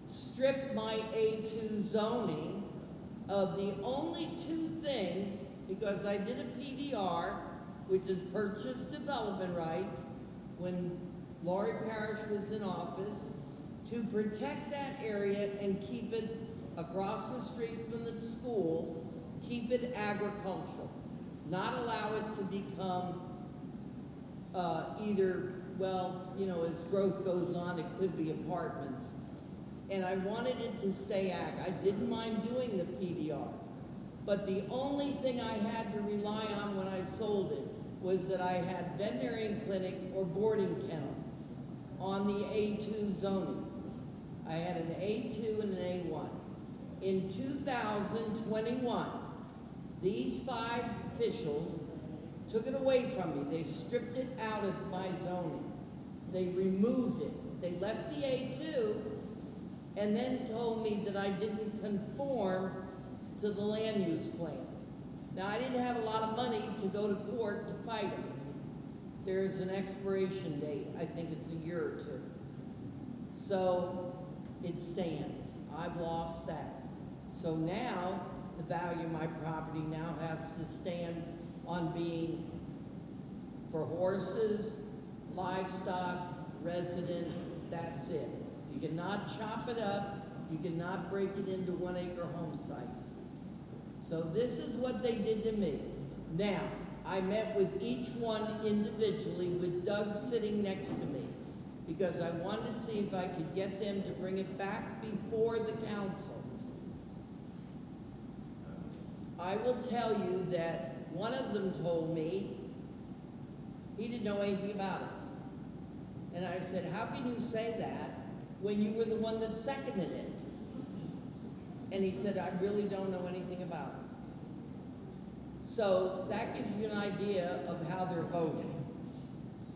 stripped my A2 zoning of the only two things, because I did a PDR, which is purchase development rights, when Laurie Parrish was in office, to protect that area and keep it across the street from the school, keep it agricultural, not allow it to become either, well, you know, as growth goes on, it could be apartments. And I wanted it to stay ag. I didn't mind doing the PDR. But the only thing I had to rely on when I sold it was that I had veterinarian clinic or boarding kennel on the A2 zoning. I had an A2 and an A1. In 2021, these five officials took it away from me. They stripped it out of my zoning. They removed it. They left the A2 and then told me that I didn't conform to the land use plan. Now, I didn't have a lot of money to go to court to fight them. There is an expiration date. I think it's a year or two. So it stands. I've lost that. So now the value of my property now has to stand on being for horses, livestock, resident, that's it. You cannot chop it up. You cannot break it into 1 acre home sites. So this is what they did to me. Now, I met with each one individually with Doug sitting next to me because I wanted to see if I could get them to bring it back before the council. I will tell you that one of them told me he didn't know anything about it. And I said, how can you say that when you were the one that seconded it? And he said, I really don't know anything about it. So that gives you an idea of how they're voting.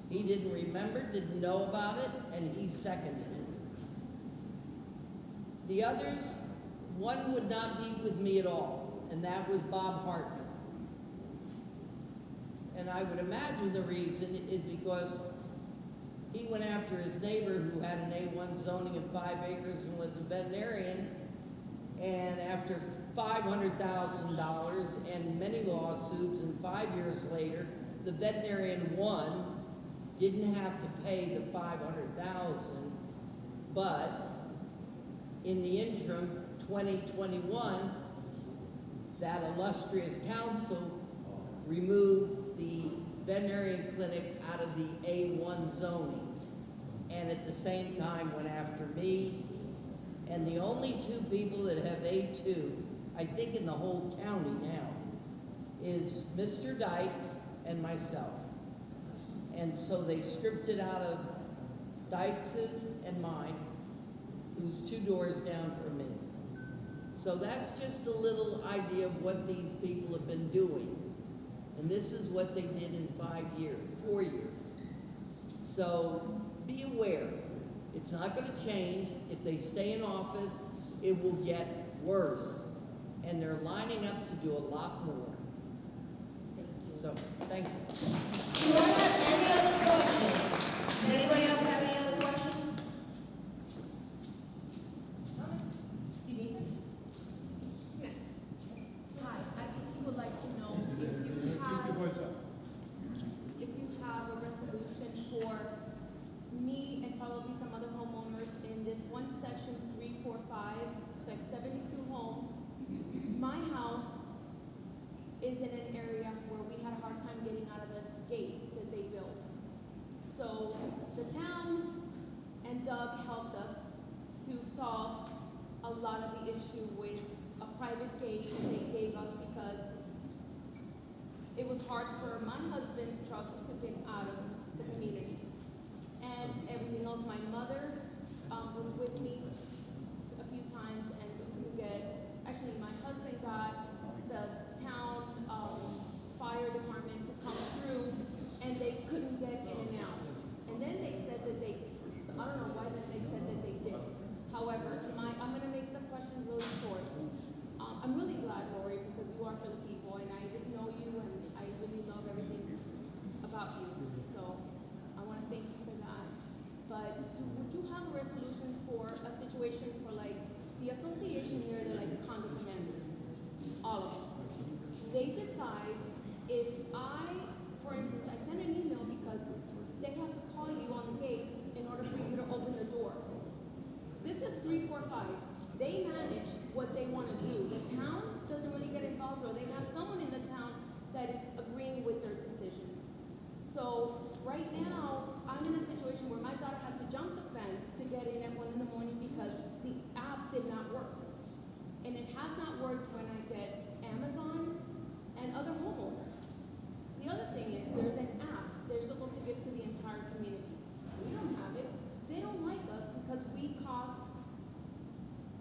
He didn't remember, didn't know about it, and he seconded it. The others, one would not meet with me at all, and that was Bob Hartman. And I would imagine the reason is because he went after his neighbor who had an A1 zoning of 5 acres and was a veterinarian, and after $500,000 and many lawsuits, and 5 years later, the veterinarian won, didn't have to pay the $500,000, but in the interim, 2021, that illustrious council removed the veterinarian clinic out of the A1 zoning, and at the same time went after me. And the only two people that have A2, I think in the whole county now, is Mr. Dykes and myself. And so they stripped it out of Dykes's and mine, who's 2 doors down from me. So that's just a little idea of what these people have been doing. And this is what they did in 4 years. So be aware. It's not going to change. If they stay in office, it will get worse. And they're lining up to do a lot more. So, thank you. Do I have any other questions? Anybody probably some other homeowners in this one section, 3, 4, 5, it's like 72 homes. My house is in an area where we had a hard time getting out of the gate that they built. So the town and Doug helped us to solve a lot of the issue with a private gate that they gave us because it was hard for my husband's trucks to get out of the community. And everything else, my mother was with me a few times and we couldn't get, actually my husband got the town fire department to come through and they couldn't get in and out. And then they said that they, I don't know why, but they said that they did. However, I'm gonna make the question really short. I'm really glad, Lori, because you are for the people and I didn't know you and I really love everything about you. So I wanna thank you for that. But would you have a resolution for a situation for like the association here, they're like condo commanders, all of them. They decide if for instance, I send an email because they have to call you on the gate in order for you to open the door. This is 3, 4, 5. They manage what they want to do. The town doesn't really get involved, or they have someone in the town that is agreeing with their decisions. So right now, I'm in a situation where my daughter had to jump the fence to get in at 1 in the morning because the app did not work. And it has not worked when I get Amazon and other homeowners. The other thing is there's an app they're supposed to give to the entire community. We don't have it. They don't like us because we caused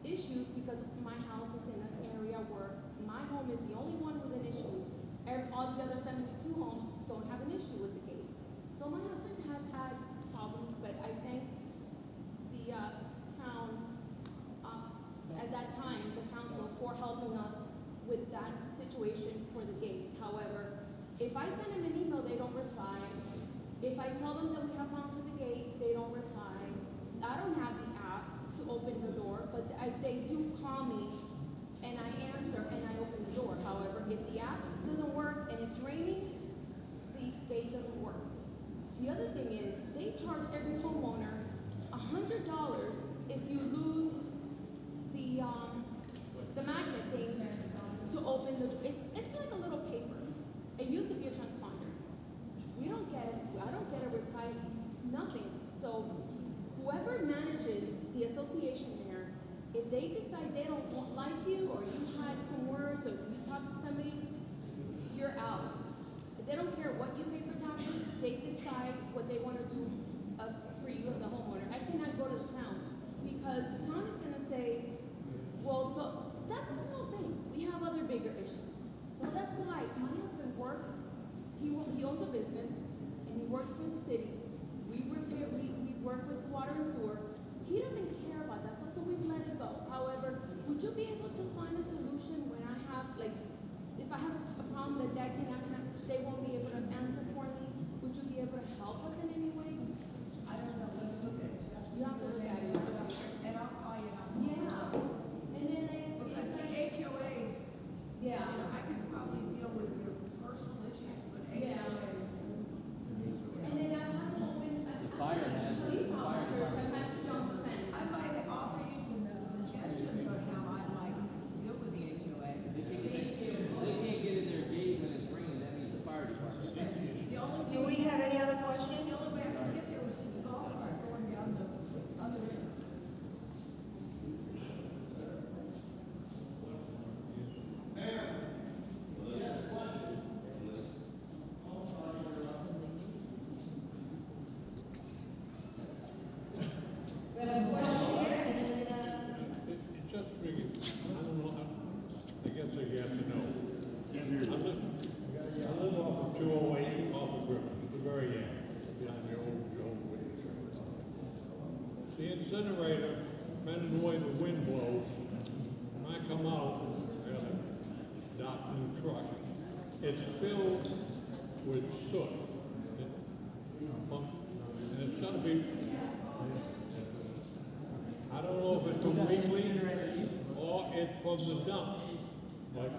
issues because my house is in an area where my home is the only one with an issue. All the other 72 homes don't have an issue with the gate. So my husband has had problems, but I thank the town at that time, the council, for helping us with that situation for the gate. However, if I send them an email, they don't reply. If I tell them that we have problems with the gate, they don't reply. I don't have the app to open the door, but they do call me, and I answer, and I open the door. However, if the app doesn't work and it's raining, the gate doesn't work. The other thing is, they charge every homeowner $100 if you lose the magnet thing to open the, it's like a little paper. It used to be a transponder. We don't get it. I don't get a reply, nothing. So whoever manages the association there, if they decide they don't like you, or you had some words, or you talk to somebody, you're out. They don't care what you pay for taxes. They decide what they want to do for you as a homeowner. I cannot go to the town because the town is going to say, well, that's a small thing. We have other bigger issues. Well, that's why my husband works. He owns a business, and he works for the cities. We work with water and sewer. He doesn't care about that stuff, so we've let it go. However, would you be able to find a solution when I have, like, if I have a problem that they won't be able to answer for me? Would you be able to help us in any way? I don't know, let me look at it. You have to look at it. And I'll call you. Yeah. And then because the HOAs, yeah, you know, I could probably deal with your personal issues, but yeah. HOAs. And then I have to open fire hazard. police officers have had to jump the fence. I might offer you some suggestions on how I might deal with the HOA. They can't get in their gate when it's raining, that means the fire department. The only Do we have any other questions? The only way I could get there was through the golf cart going down the river. We have a question here, and then, It's just bringing, I don't know, I guess I have to know. I live off of 208, off of Griffin, at the very end, behind the old Joe Wicks. The incinerator, depending on the way the wind blows, when I come out, I got a dock new truck, it's filled with soot. And it's gonna be, I don't know if it's from weekly or it's from the dump. Like,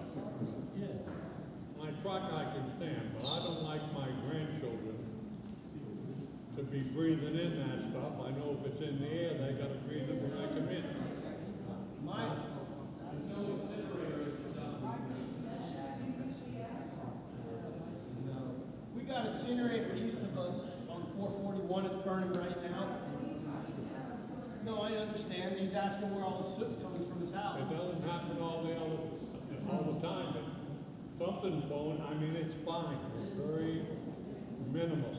my truck I can stand, but I don't like my grandchildren to be breathing in that stuff. I know if it's in the air, they gotta breathe it when they come in. We got an incinerator east of us on 441. It's burning right now. No, I understand. He's asking where all the soot's coming from his house. It doesn't happen all the time, but something's blowing. I mean, it's fine. It's very minimal.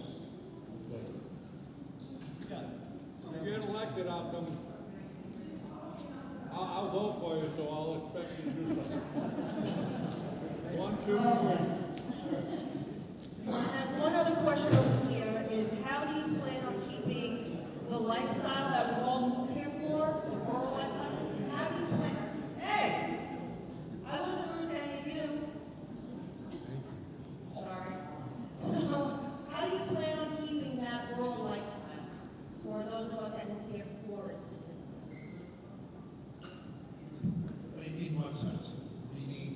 But if you get elected, I'll vote for you, so I'll expect you to do something. 1, 2, 3. And one other question over here is, how do you plan on keeping the lifestyle that we all moved here for, the rural lifestyle? How do you plan? Hey, I wasn't rude to any of you. Sorry. So, how do you plan on keeping that rural lifestyle for those of us that moved here for it? In what sense? Meaning,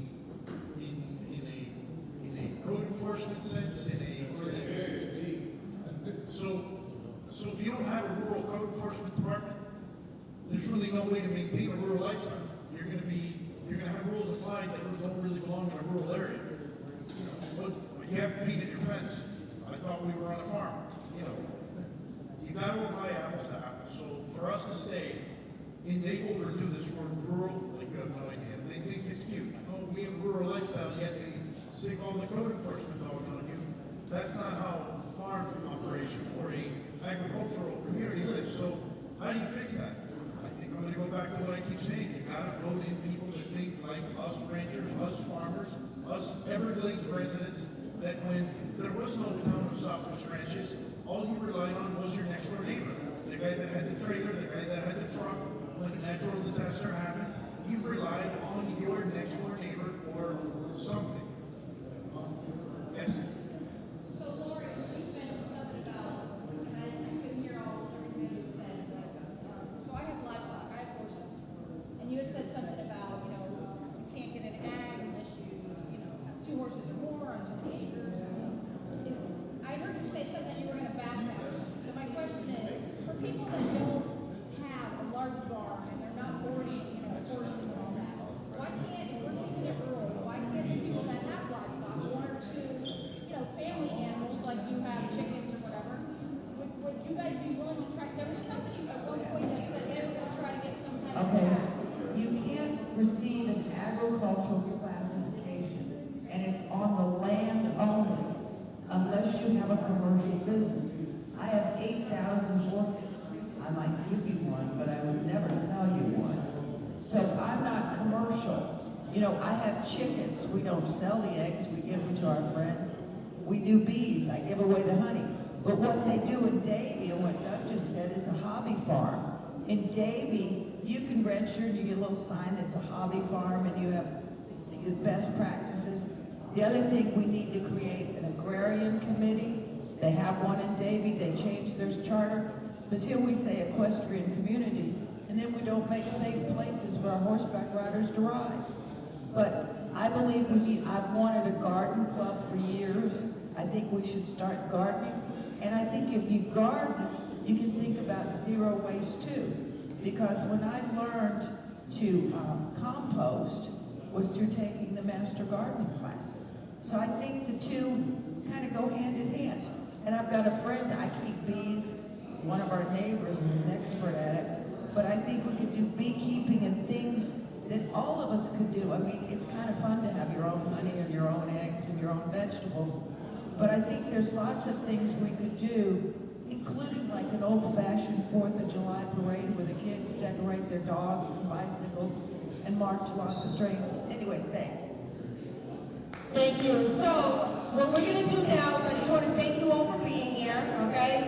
in a code enforcement sense, so if you don't have a rural code enforcement department, there's really no way to maintain a rural lifestyle. You're going to have rules applied that don't really belong in a rural area. But you have painted your fence. I thought we were on a farm. You got to apply apples to apples. So for us to stay, and they overdo this word rural, like you have no idea. They think it's cute. Oh, we have a rural lifestyle, yet they stick all the code enforcement dogs on you. That's not how a farm operation or a agricultural community lives. So how do you fix that? I think I'm going to go back to what I keep saying. You got to vote in people that think like us ranchers, us farmers, us Everglades residents, that when there was no town of SWRanches, all you relied on was your next door neighbor. The guy that had the trailer, the guy that had the truck. When a natural disaster happened, you relied on your next door neighbor for something. Yes? So, Lori, you mentioned something about, and I couldn't hear everything you said, but, so I have livestock, I have horses. And you had said something about, you can't get an ag unless you have 2 horses or more on so many acres. I heard you say something you were going to back that. So my question is, for people that don't have a large barn and they're not boarding, horses and all that, why can't, if we're keeping it rural, why can't the people that have livestock, 1 or 2, family animals like you have chickens or whatever, would you guys be willing to try? There was somebody at one point that said they were going to try to get some kind of tax. You can't receive an agricultural classification, and it's on the land only, unless you have a commercial business. I have 8,000 orchids. I might give you one, but I would never sell you one. So I'm not commercial. I have chickens. We don't sell the eggs. We give them to our friends. We do bees. I give away the honey. But what they do in Davie, and what Doug just said, is a hobby farm. In Davie, you can register and you get a little sign that's a hobby farm and you have the best practices. The other thing, we need to create an agrarian committee. They have one in Davie. They changed their charter. Because here we say equestrian community, and then we don't make safe places for our horseback riders to ride. But I believe I've wanted a garden club for years. I think we should start gardening. And I think if you garden, you can think about zero waste too. Because when I learned to compost was through taking the master gardening classes. So I think the two kind of go hand in hand. And I've got a friend, I keep bees. One of our neighbors is an expert at it. But I think we could do beekeeping and things that all of us could do. I mean, it's kind of fun to have your own honey and your own eggs and your own vegetables. But I think there's lots of things we could do, including like an old-fashioned 4th of July parade where the kids decorate their dogs and bicycles and march along the streets. Anyway, thanks. Thank you. So, what we're going to do now is I just want to thank you all for being here, okay?